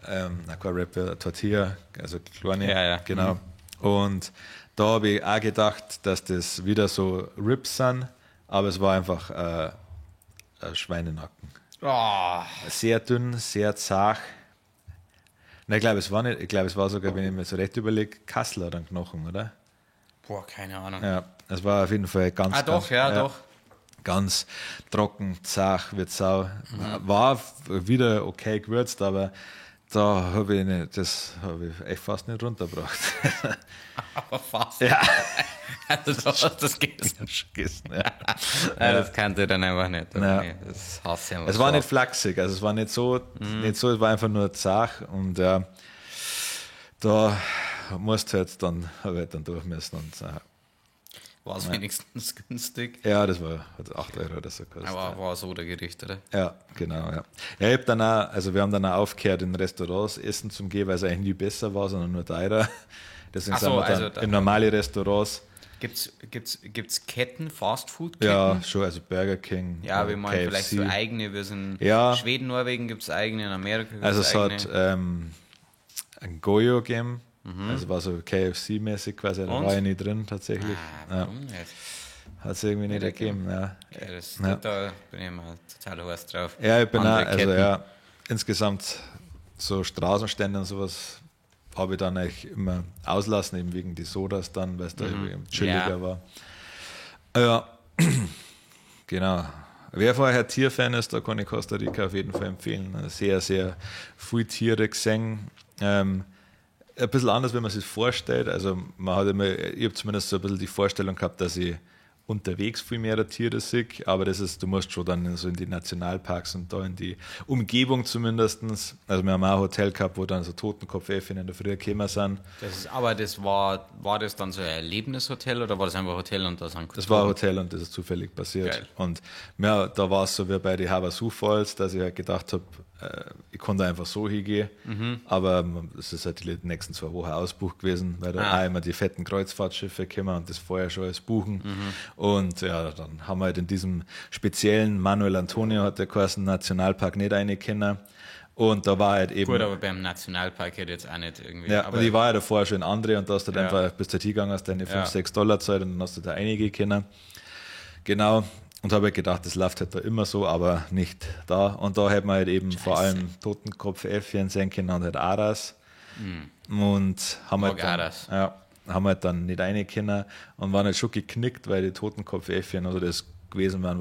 Kein Wrap, Tortilla, also kleine, Ja. genau. Und da habe ich auch gedacht, dass das wieder so Ribs sind, aber es war einfach ein Schweinenacken. Oh. Sehr dünn, sehr zart. Nein, ich glaube, es war sogar, wenn ich mir so recht überlege, Kassler dann Knochen, oder? Boah, keine Ahnung. Ja, es war auf jeden Fall ganz, Doch. ganz trocken, zart, wird Sau. War wieder okay gewürzt, aber da habe ich echt fast nicht runtergebracht. Aber fast. Ja. Also du hast das gegessen. Das kannte ich dann einfach nicht. Ja. Das hasse ich immer Es war nicht flachsig, also es war nicht so, es war einfach nur zart und ja, da musst du halt dann, habe ich halt dann durch müssen und war es wenigstens günstig. ja, das war hat 8 Euro oder so gekostet. Aber war so der Gericht, oder? Ja, genau, ja. Ja, ich hab dann auch, also wir haben dann auch aufgehört, in Restaurants essen zu gehen, weil es eigentlich nie besser war, sondern nur teurer. Deswegen Ach so, sind wir dann also in normale Restaurants. Gibt's Ketten, Fastfood-Ketten? Ja, schon, also Burger King. Ja, wir meinen KFC. vielleicht so eigene. Wir sind Ja. Schweden, Norwegen gibt es eigene, in Amerika gibt Also es es eigene. hat ein Goyo gegeben, also war so KFC-mäßig quasi, da Und? war ich nie drin tatsächlich. Warum nicht? Hat es irgendwie nicht ergeben. ergeben, ja. Okay, da bin ich mal total heiß drauf. Ja, ich bin auch, Andere also Ketten. ja, insgesamt so Straßenstände und sowas habe ich dann eigentlich immer auslassen, eben wegen die Sodas dann, weil es da eben chilliger Ja. war. Ja, genau. Wer vorher Tierfan ist, da kann ich Costa Rica auf jeden Fall empfehlen. Sehr, sehr viele Tiere gesehen. Ein bisschen anders, wenn man sich vorstellt. Also man hat immer, ich habe zumindest so ein bisschen die Vorstellung gehabt, dass ich unterwegs viel mehr Tiere sehe, aber das ist, du musst schon dann so in die Nationalparks und da in die Umgebung zumindestens. Also wir haben auch ein Hotel gehabt, wo dann so Totenkopfäffchen in der Früh gekommen sind. War das dann so ein Erlebnishotel oder war das einfach ein Hotel und da sind Das war ein Hotel und das ist zufällig passiert. Geil. Und ja, da war es so wie bei den Havasu Falls, dass ich halt gedacht habe, ich konnte einfach so hingehen, aber es ist halt die nächsten 2 Wochen ausbucht gewesen, weil da auch immer die fetten Kreuzfahrtschiffe kommen und das vorher schon alles buchen. Und ja, dann haben wir halt in diesem speziellen Manuel Antonio, hat der geheißen, Nationalpark nicht rein können. Und da war halt eben. Gut, aber beim Nationalpark hätte jetzt auch nicht irgendwie. Ja, aber ich war ja davor schon in andere und da hast du dann Ja. einfach bis dorthin gegangen, hast deine 5, 6 Dollar zahlt und dann hast du da einige können. Genau. Und habe gedacht, das läuft halt da immer so, aber nicht da. Und da hätten wir halt eben vor allem Totenkopf-Äffchen sehen können und halt Aras. Und haben Mag halt, dann, Aras. ja, haben halt dann nicht rein können und waren halt schon geknickt, weil die Totenkopf-Äffchen also das gewesen waren,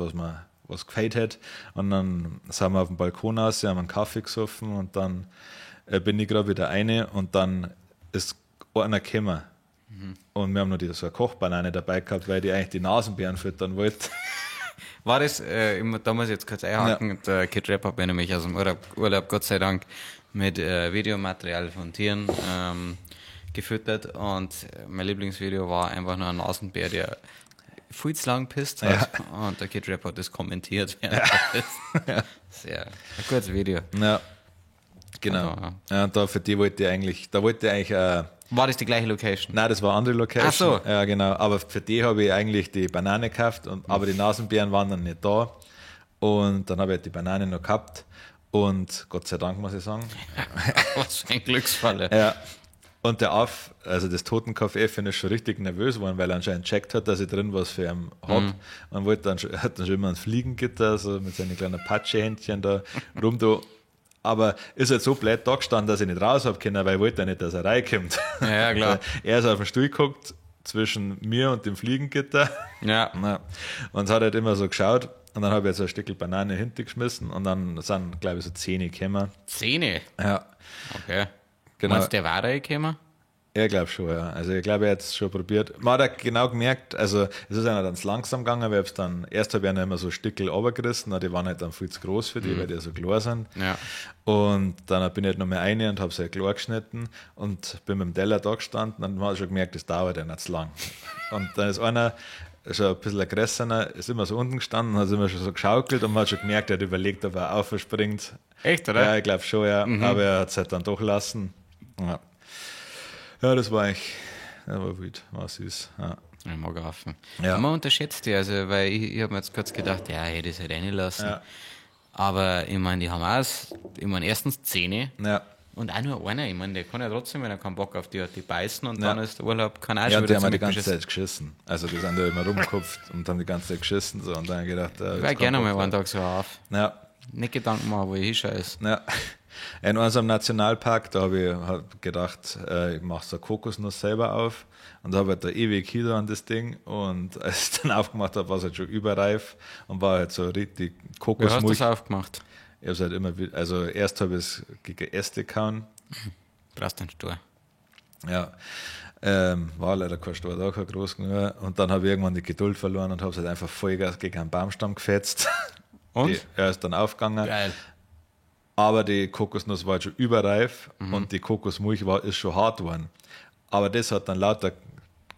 was gefällt hat. Und dann sind wir auf dem Balkon raus, haben einen Kaffee gesoffen und dann bin ich gerade wieder rein und dann ist einer gekommen. Und wir haben noch so eine Kochbanane dabei gehabt, weil die eigentlich die Nasenbären füttern wollte. War das, da muss ich jetzt kurz einhaken, der Kid Rap hat mir nämlich aus dem Urlaub Gott sei Dank mit Videomaterial von Tieren gefüttert und mein Lieblingsvideo war einfach nur ein Nasenbär, der viel zu lang pisst hat. Ja. Und der Kid Rap hat das kommentiert. Ja. Sehr ein gutes Video. Ja, genau. Also, ja, und da für die wollte ich eigentlich, war das die gleiche Location? Nein, das war eine andere Location. Ach so. Ja, genau. Aber für die habe ich eigentlich die Banane gekauft, aber die Nasenbeeren waren dann nicht da. Und dann habe ich die Banane noch gehabt. Und Gott sei Dank, muss ich sagen. Was für ein Glücksfall. Ja. Und der Aff, also das Totenkopf-F, ist schon richtig nervös geworden, weil er anscheinend checkt hat, dass ich drin was für ihn habe. Und hat dann schon immer ein Fliegengitter, so mit seinen kleinen Patschehändchen da rum. Aber ist halt so blöd da gestanden, dass ich nicht raus habe können, weil ich wollte ja nicht, dass er reinkommt. Ja, klar. Er ist auf den Stuhl geguckt, zwischen mir und dem Fliegengitter. Ja. Und es hat halt immer so geschaut. Und dann habe ich jetzt ein Stück Banane hintergeschmissen und dann sind, glaube ich, so 10 gekommen. 10? Ja. Okay. Genau. Meinst du, der war reingekommen? Ich glaube schon, ja. Also ich glaube, er hat es schon probiert. Man hat auch genau gemerkt, also es ist einer dann langsam gegangen, weil erst habe ich dann immer so Stückel runtergerissen, die waren halt dann viel zu groß für die, weil die so klar sind. Ja. Und dann bin ich halt noch mal rein und habe es halt klar geschnitten und bin mit dem Teller da gestanden und dann habe ich schon gemerkt, das dauert ja nicht zu lang. Und dann ist einer schon ein bisschen aggressiver, ist immer so unten gestanden, hat immer schon so geschaukelt und man hat schon gemerkt, er hat überlegt, ob er aufspringt. Echt, oder? Ja, ich glaube schon, ja. Aber er hat es halt dann doch lassen. Ja. Ja, das war wild, war süß. Ja. Ich mag Affen. Ja. Man unterschätzt die, also, weil ich habe mir jetzt kurz gedacht, ja, hätte ich es halt reinlassen. Ja. Aber ich meine, die haben erstens Zähne Ja. und auch nur einer. Ich meine, der kann ja trotzdem, wenn er keinen Bock auf die hat, die beißen und dann ist der Urlaub, kann auch Ja, schon und die wieder haben ja die ziemlich ganze Zeit geschissen. Also die sind da immer rumgekupft und haben die ganze Zeit geschissen. So. Und dann habe ich gedacht, ich wäre gerne mal einen Tag so auf. Ja. Nicht Gedanken machen, wo ich hinscheiße. Ja. In unserem Nationalpark, da habe ich gedacht, ich mache so eine Kokosnuss selber auf und da habe ich da ewig hier an das Ding und als ich dann aufgemacht habe, war es halt schon überreif und war halt so richtig Kokosmilch. Wie hast du das aufgemacht? Ich habe es halt immer, also erst habe ich es gegen Äste gehauen. Brauchst du einen Stur. Ja, war leider kein Stor da, kein groß genug. Und dann habe ich irgendwann die Geduld verloren und habe es halt einfach Vollgas gegen einen Baumstamm gefetzt. Und? Er ist dann aufgegangen. Geil. Aber die Kokosnuss war halt schon überreif und die Kokosmilch ist schon hart geworden. Aber das hat dann lauter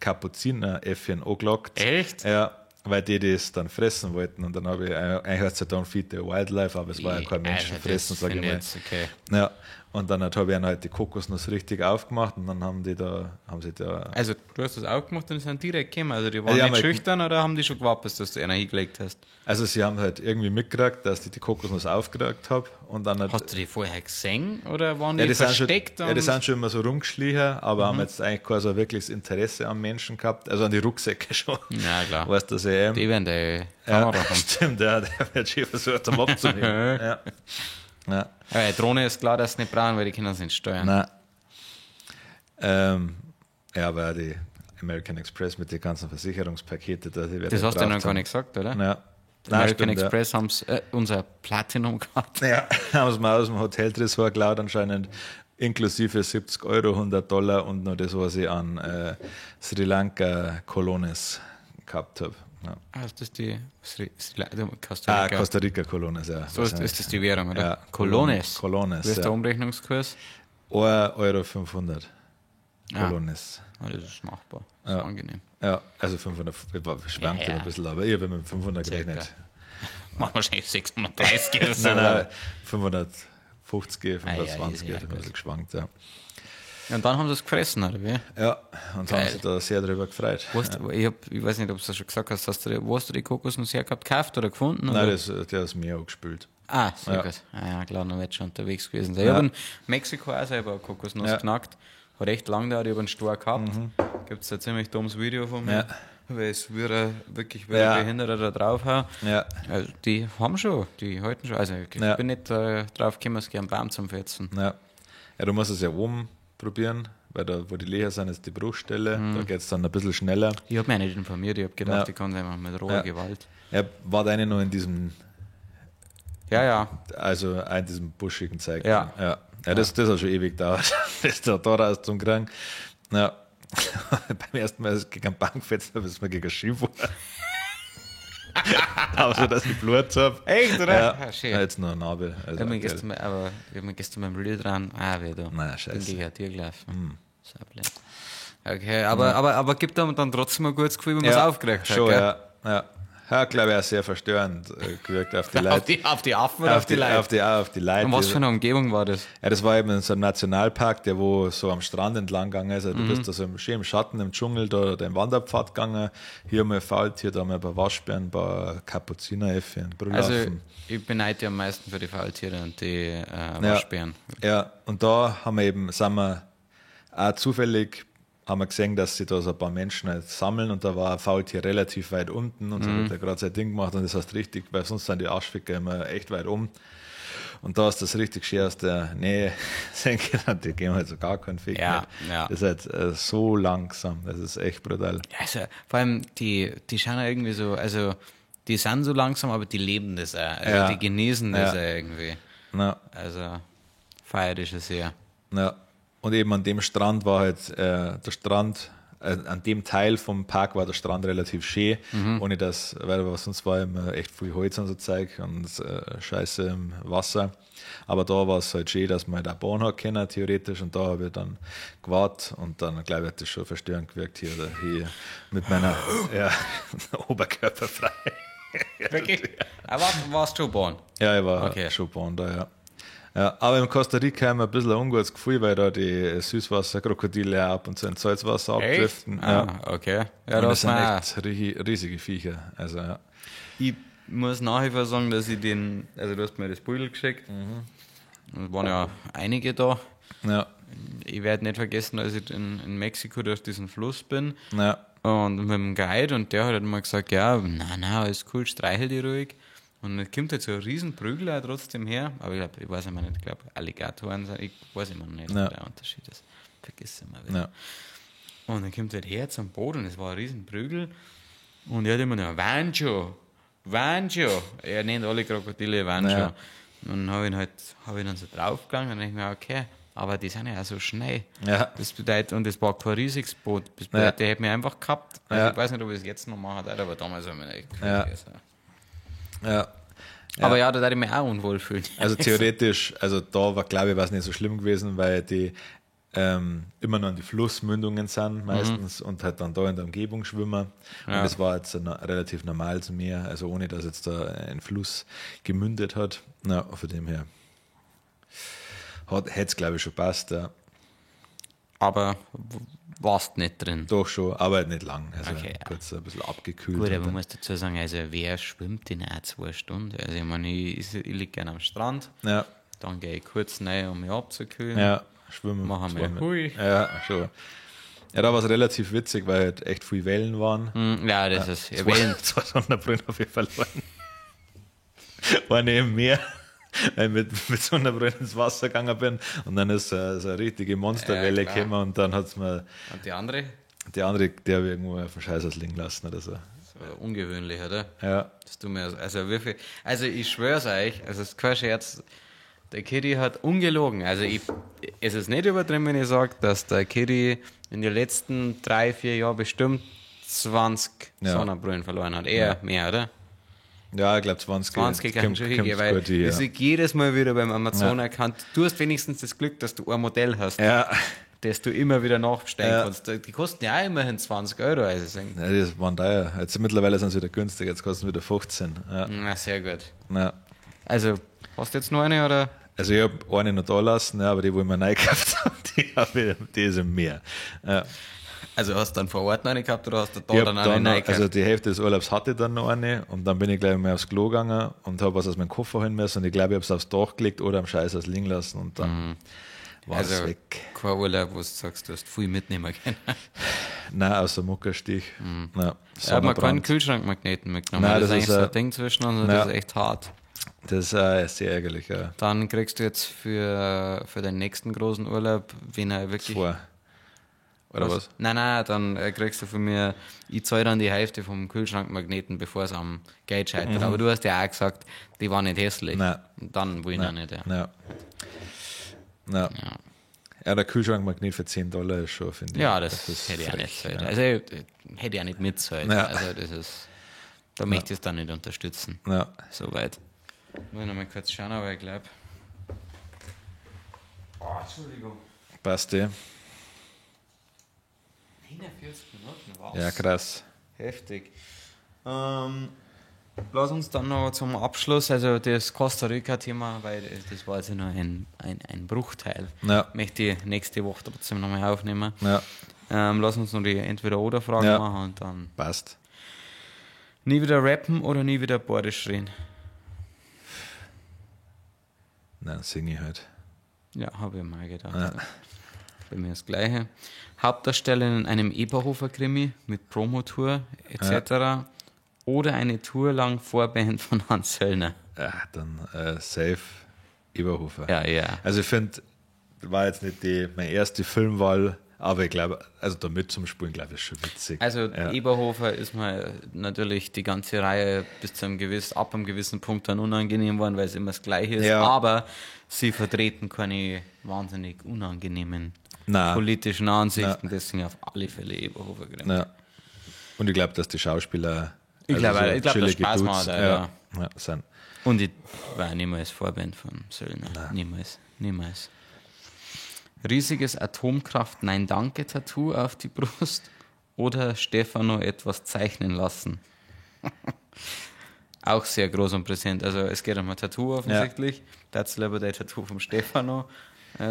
Kapuzineräffchen angelockt. Echt? Ja, weil die das dann fressen wollten. Und dann habe ich, eigentlich heißt es ja dann Feed the Wildlife, aber es war ja kein Menschenfressen, sage ich mal. Okay. Ja, und dann habe ich dann halt die Kokosnuss richtig aufgemacht und dann haben sie da. Also, du hast das aufgemacht und sind direkt gekommen. Also, die waren Ja, nicht halt schüchtern oder haben die schon gewartet, dass du einer hingelegt hast? Also, sie haben halt irgendwie mitgekriegt, dass ich die Kokosnuss aufgeregt habe. Und dann halt, Hast du die vorher gesehen oder waren die die versteckt? die sind schon immer so rumgeschlichen, aber haben jetzt eigentlich kein so wirkliches Interesse am Menschen gehabt. Also an die Rucksäcke schon. Ja, klar. Weißt du, dass ich, Die werden die Kamera haben. stimmt, der wird schon versucht, am abzunehmen. Ja. Ja. Ja, Drohne ist klar, dass sie nicht brauchen, weil die können es nicht steuern. Nein. Ja, aber die American Express mit den ganzen Versicherungspaketen, das hast du ja noch gar nicht gesagt, oder? Ja. American Express haben unser Platinum gehabt. Ja, haben sie mal aus dem Hoteltresor geklaut anscheinend, inklusive 70 Euro, $100 und noch das, was ich an Sri Lanka Colones gehabt habe. Ja. Ah, ist das die Costa Rica? Costa Rica Colones, ja. So ist das die Währung, oder? Ja, Colones. Colones, Wie ist der ja. Umrechnungskurs? 1,500 Colones. Ah, das ist machbar. Das ist angenehm. Ja, also 500, schwankt ein bisschen, aber ich habe mit 500 gerechnet. Machen wahrscheinlich 630 oder so. Nein, 550, 520, ja, ein bisschen geschwankt, ja. Und dann haben sie es gefressen, oder wie? Ja, und haben sich da sehr darüber gefreut. Ich weiß nicht, ob du das schon gesagt hast, wo hast du die Kokosnuss hergehabt, gekauft oder gefunden? Nein, oder? der ist mir auch gespült. Ah, sehr gut. Ah, ja, klar, dann wird schon unterwegs gewesen sein. Ich habe in Mexiko auch selber eine Kokosnuss geknackt. Hat echt lange gedauert, ich habe einen Stor gehabt. Gibt es ein ziemlich dummes Video von mir, weil es wirklich Behinderter da drauf haben. Ja. Also die haben schon, die halten schon. Also ich bin nicht drauf gekommen, es einen Baum zum Fetzen. Ja, du musst es ja oben probieren, weil da, wo die Löcher sind, ist die Bruchstelle. Da geht es dann ein bisschen schneller. Ich habe mich nicht informiert, ich habe gedacht, ich kann es einfach mit roher Gewalt. Ja, war der eine noch in diesem. Ja. Also in diesem buschigen Zeug. Ja. Ja, das hat schon ewig gedauert, das da raus zum Kriegen. Ja. Beim ersten Mal, als ich gegen einen Bank gefetzt habe, ist mir gegen Ski war. Aber so, dass ich Blut habe. Echt, oder? Ja, schön. Jetzt noch eine Narbe. Also ich habe mir gestern beim Reel dran, wie du. Naja, scheiße. Bin gegen dir gelaufen. So blöd. Okay, aber gibt einem dann trotzdem ein gutes Gefühl, wenn man es aufgeregt hat, schon, gell? ja. Ja, glaube ich, auch sehr verstörend gewirkt auf die Leute. Auf die Affen oder auf die Leute? Auf die Leute. Und was für eine Umgebung war das? Ja, das war eben in so einem Nationalpark, der wo so am Strand entlang gegangen ist. Also du bist da so schön im Schatten, im Dschungel, da den Wanderpfad gegangen. Hier mal Faultier, da mal ein paar Waschbären, ein paar Kapuzineräffchen, Brüllaffen. Also ich beneide am meisten für die Faultiere und die Waschbären. Ja, und da sind wir auch zufällig haben wir gesehen, dass sie da so ein paar Menschen halt sammeln und da war ein Faultier relativ weit unten und so hat er gerade sein Ding gemacht und das heißt richtig, weil sonst sind die Arschficker immer echt weit um. Und da ist das richtig schön aus der Nähe sehen können, die gehen halt so gar keinen Fick Ja, nicht. ja. Das ist halt so langsam, das ist echt brutal. Also vor allem, die schauen ja irgendwie so, also die sind so langsam, aber die leben das auch. Also die genießen das auch irgendwie. Ja. Also feiert ich es sehr. Ja. Und eben an dem Strand war halt der Strand, an dem Teil vom Park war der Strand relativ schön, ohne dass, weil sonst war immer echt viel Holz und so Zeug und Scheiße im Wasser. Aber da war es halt schön, dass man halt auch bauen hat können, theoretisch. Und da habe ich dann gewartet und dann, glaube ich, hat das schon verstörend gewirkt hier, oder hier mit meiner Oberkörper frei. Wirklich? Aber warst du geboren? Ja, ich war schon geboren da, ja. Ja, aber in Costa Rica haben wir ein bisschen ein ungutes Gefühl, weil da die Süßwasserkrokodile ab und zu ins Salzwasser abdriften. Ja. Okay. Ja, das sind echt riesige Viecher. Also, ja. Ich muss nachher sagen, dass ich also du hast mir das Beutel geschickt. Es waren ja einige da. Ja. Ich werde nicht vergessen, als ich in Mexiko durch diesen Fluss bin. Ja. Und mit dem Guide und der hat halt immer gesagt, ja, nein, alles cool, streichel die ruhig. Und es kommt halt so ein riesen Prügel auch trotzdem her, aber ich weiß immer nicht, ich glaube Alligatoren sind, ich weiß immer nicht, was der Unterschied ist. Vergiss immer wieder. Ja. Und dann kommt halt her zum Boden und es war ein riesen Prügel und er hat immer noch Vancho. Er nennt alle Krokodile Vancho. Ja. Und dann habe ich dann so draufgegangen und denke mir, okay, aber die sind ja auch so schnell. Ja. Das bedeutet, und das war kein riesiges Boot, das bedeutet, der hätte mich einfach gehabt. Also Ja. ich weiß nicht, ob ich es jetzt noch mache, aber damals habe ich mich nicht gefühlt. Ja. Also. Ja. Aber ja, da würde ich mich auch unwohl fühlen. Also theoretisch, also da war, glaube ich, war es nicht so schlimm gewesen, weil die immer noch an die Flussmündungen sind meistens und halt dann da in der Umgebung schwimmen. Und das war jetzt relativ normales Meer, also ohne dass jetzt da ein Fluss gemündet hat. Na, von dem her hätte es, glaube ich, schon passt. Ja. Aber warst nicht drin. Doch schon, aber halt nicht lang. Also Okay, kurz ein bisschen abgekühlt. Gut, und aber man dann- muss dazu sagen, also wer schwimmt in auch 2 Stunden? Also ich meine, ich liege gerne am Strand, Ja, dann gehe ich kurz rein, um mich abzukühlen. ja, schwimmen. Machen wir schwimmen. Hui. Ja, schon. Ja, da war es relativ witzig, weil halt echt viele Wellen waren. Ja, das ist erwähnt. Zwei Sonderbrünnen habe ich verloren. War neben mir, weil ich mit Sonderbrünnen ins Wasser gegangen bin und dann ist so eine richtige Monsterwelle klar. gekommen und dann hat es mir Und die andere? der andere, der habe ich irgendwo auf den Scheiß liegen lassen oder so. So ungewöhnlich, oder? Ja, Das tut mir, also wie viel, also ich schwör's euch, also es ist kein Scherz, der Kitty hat ungelogen, also es ist nicht übertrieben, wenn ich sage, dass der Kitty in den letzten 3-4 Jahren bestimmt 20 Ja. Sonnenbrillen verloren hat, eher mehr, oder? ja, ich glaube 20. 20 kann schon hingehen, weil gut hin, ich ja. sehe jedes Mal wieder beim Amazon-Account, du hast wenigstens das Glück, dass du ein Modell hast, Ja, das du immer wieder nachbestellen Ja. kannst. Die kosten ja auch immerhin 20 Euro, also ich denke, ja, das waren teuer. Jetzt mittlerweile sind sie wieder günstig, jetzt kosten sie wieder 15. Ja. na sehr gut. Ja. Also, hast du jetzt noch eine, oder? Also ich habe eine noch da lassen, ja, aber die, wo ich mir neu gekauft habe, die ist im Meer. Ja. Also hast du dann vor Ort noch eine gehabt oder hast du da Ich hab dann dann eine noch, reingekauft? also die Hälfte des Urlaubs hatte ich dann noch eine und dann bin ich gleich mal aufs Klo gegangen und habe was aus meinem Koffer holen müssen und ich glaube, ich habe es aufs Dach gelegt oder am Scheiß aus liegen lassen und dann war es also weg. kein Urlaub, wo du sagst, du hast viel mitnehmen können. Nein, außer Muckerstich. Ja, Ich habe mir keinen Sonnenbrand. Kühlschrankmagneten mitgenommen. Nein, das ist das eigentlich ist so ein- ein Ding zwischen uns und Ja. das ist echt hart. Das ist sehr ärgerlich. Ja. Dann kriegst du jetzt für den nächsten großen Urlaub, wenn er wirklich... Vor. Oder was? Nein, dann kriegst du von mir, ich zahle dann die Hälfte vom Kühlschrankmagneten, bevor es am Geld scheitert. Aber du hast ja auch gesagt, die waren nicht hässlich. Nein. Dann will ich noch nicht, ja. Ja. Ja. Ja, der Kühlschrankmagnet für $10 ist schon, finde ich. Ja, das ist hätte ich auch nicht frech, gezahlt. ja. Also hätte ich auch nicht mitzahlt. Ja. Also das ist, da möchte ich es dann nicht unterstützen. Ja. Soweit. Muss ich noch mal kurz schauen, aber ich glaube. Oh, Entschuldigung. Passt eh. Minuten, was? Ja, krass. Heftig. Lass uns dann noch zum Abschluss, also das Costa Rica-Thema, weil das war also nur ein Bruchteil. Ja. Möchte ich nächste Woche trotzdem nochmal aufnehmen. Ja. Lass uns noch die Entweder-Oder-Frage machen und dann. Passt. Nie wieder rappen oder nie wieder Bordisch reden? Nein, singe ich halt. Ja, habe ich mal gedacht. Ja. Bei mir das Gleiche. Hauptdarsteller in einem Eberhofer-Krimi mit Promotour etc. Ja. Oder eine Tour lang Vorband von Hans Söllner? Ja, dann safe Eberhofer. Ja. Also ich finde, war jetzt nicht meine erste Filmwahl, aber ich glaube, also da mit zum Spielen, glaube ich, ist schon witzig. Also Eberhofer ist mir natürlich die ganze Reihe ab einem gewissen Punkt dann unangenehm geworden, weil es immer das Gleiche ist. Ja. Aber sie vertreten keine wahnsinnig unangenehmen politischen Ansichten, deswegen auf alle Fälle Eberhofer. Ja. Und ich glaube, dass die Schauspieler ich glaube, das Spaß macht. Ja, sind. Und ich war niemals Vorband von Söllner. Niemals. Riesiges Atomkraft-Nein-Danke-Tattoo auf die Brust oder Stefano etwas zeichnen lassen. Auch sehr groß und präsent. Also es geht um ein Tattoo offensichtlich. Da hat lieber der Tattoo vom Stefano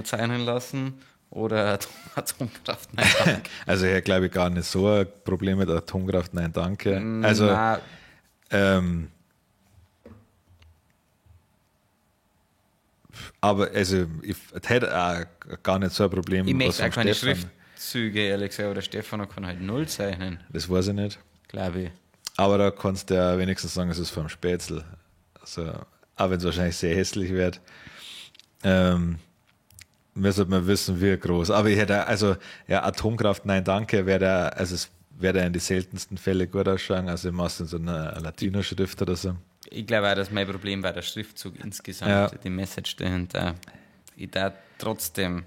zeichnen lassen oder Atomkraft Nein-Danke. Also ich glaube ich gar nicht so ein Problem mit Atomkraft Nein-Danke. Also aber also ich hätte auch gar nicht so ein Problem. Ich möchte auch keine Schriftzüge, ehrlich gesagt, oder Stefano kann halt 0 zeichnen. Das weiß ich nicht. Glaube ich. Aber da kannst du ja wenigstens sagen, es ist vom Spätzl. Also, auch wenn es wahrscheinlich sehr hässlich wird. Müsste man wissen, wie groß. Aber ich hätte, Atomkraft, nein, danke, wäre in die seltensten Fälle gut ausschauen. Also meistens so eine Latino-Schrift oder so. Ich glaube auch, dass mein Problem war der Schriftzug insgesamt, die Message dahinter. Ich darf trotzdem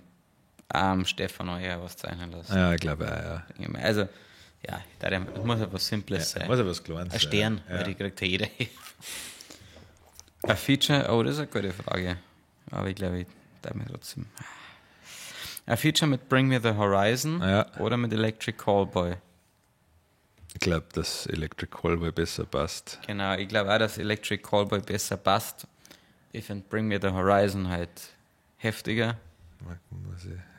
Stefano eher was zeichnen lassen. Ja, ich glaube auch, ja. Also, das muss ja was Simples sein. Muss ja was Kleines sein. Ein Stern, weil die kriegt ja jeder. Ein Feature, das ist eine gute Frage. Aber ich glaube, ich darf mir trotzdem. Ein Feature mit Bring Me the Horizon oder mit Electric Callboy? Ich glaube, dass Electric Callboy besser passt. Genau, ich glaube auch, dass Electric Callboy besser passt. Ich finde Bring Me the Horizon halt heftiger.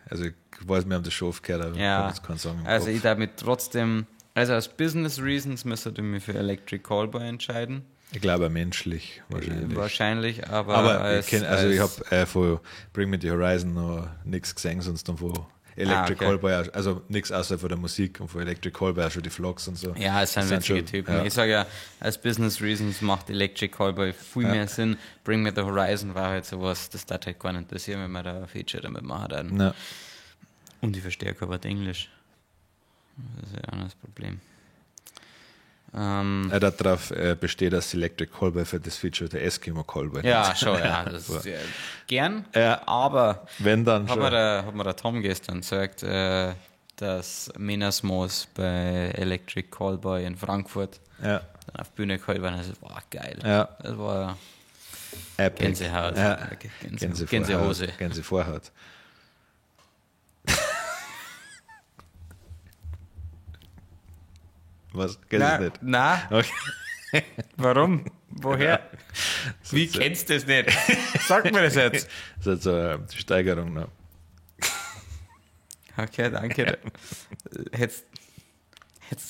Also ich weiß, wir haben das schon oft gehört, aber ich habe jetzt keinen Song im Also Kopf. Ich darf mich trotzdem, also aus Business Reasons müsste ich mich für Electric Callboy entscheiden. Ich glaube menschlich wahrscheinlich. Aber ich habe von Bring Me the Horizon noch nichts gesehen, sonst dann von Electric Callboy, also nichts außer von der Musik und von Electric Callboy auch schon die Vlogs und so. Ja, es sind witzige Typen. Ja. Ich sage ja, aus Business Reasons macht Electric Callboy viel mehr Sinn. Bring Me the Horizon war halt sowas, das darf halt gar nicht interessieren, wenn man da ein Feature damit machen. Ja. Und ich verstehe kein Wort Englisch. Das ist ja auch das Problem. Darauf besteht das Electric Callboy für das Feature der Eskimo Callboy. Ja, schon, ja. Das ist gern, aber wenn dann hat mir der Tom gestern gesagt, dass Menasmos bei Electric Callboy in Frankfurt dann auf die Bühne geholt waren. Das war geil. Ja. Das war Epic. Gänsehaut. Ja. Gänsehose. Gänsevorhaut. Was? Kennst du es nicht? Nein. Okay. Warum? Woher? Wie kennst du das nicht? Sag mir das jetzt. Das ist so eine Steigerung noch. Okay, danke. Hättest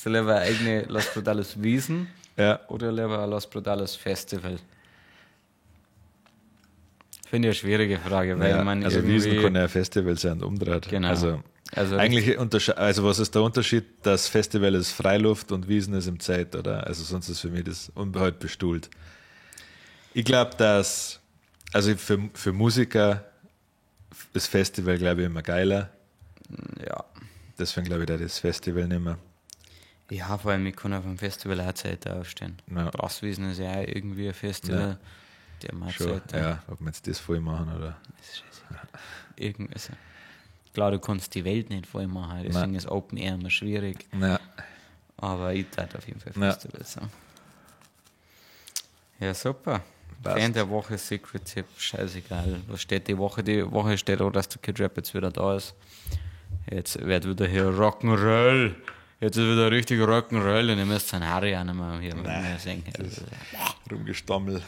du lieber eine eigene Los Brutales Wiesen oder lieber ein Los Brutales Festival? Finde ich eine schwierige Frage, weil man also Wiesen kann ja ein Festival sein und umdreht. Genau. Also eigentlich was ist der Unterschied? Das Festival ist Freiluft und Wiesen ist im Zeit, oder? Also sonst ist für mich das unbehalt bestuhlt. Ich glaube, dass also für Musiker ist Festival, glaube ich, immer geiler. Ja. Deswegen glaube ich, da das Festival nicht mehr. Ja, vor allem, ich kann auf einem Festival auch Zeit aufstehen. Ja. Brasswiesen ist ja auch irgendwie ein Festival. Ja. Der macht schon, Zeit. Ob wir jetzt das voll machen oder. Das ist scheiße. Irgendwie so. Klar, du kannst die Welt nicht voll machen, deswegen ist Open Air immer schwierig. Ja. Aber ich darf auf jeden Fall Festival sein. Ja, super. Fan der Woche, Secret Tipp, scheißegal. Was steht die Woche? Die Woche steht auch, dass der Kid Rap jetzt wieder da ist. Jetzt wird wieder hier Rock'n'Roll. Jetzt ist wieder richtig Rock'n'Roll und ihr müsst den Harry auch nicht mehr hier mit mir singen. Rumgestammel.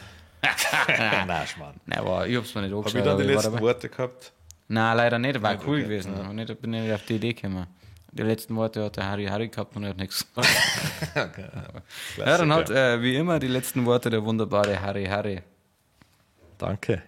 Nein, Schmarrn. Nein, aber ich hab's mir nicht Hab angeschaut. ich dann die aber ich war letzten dabei. Worte gehabt? Nein, leider nicht. War cool okay. gewesen. Ja. Ich bin nicht auf die Idee gekommen. Die letzten Worte hat der Harry gehabt und er hat nichts gesagt. Ja, dann halt wie immer die letzten Worte der wunderbare Harry. Danke.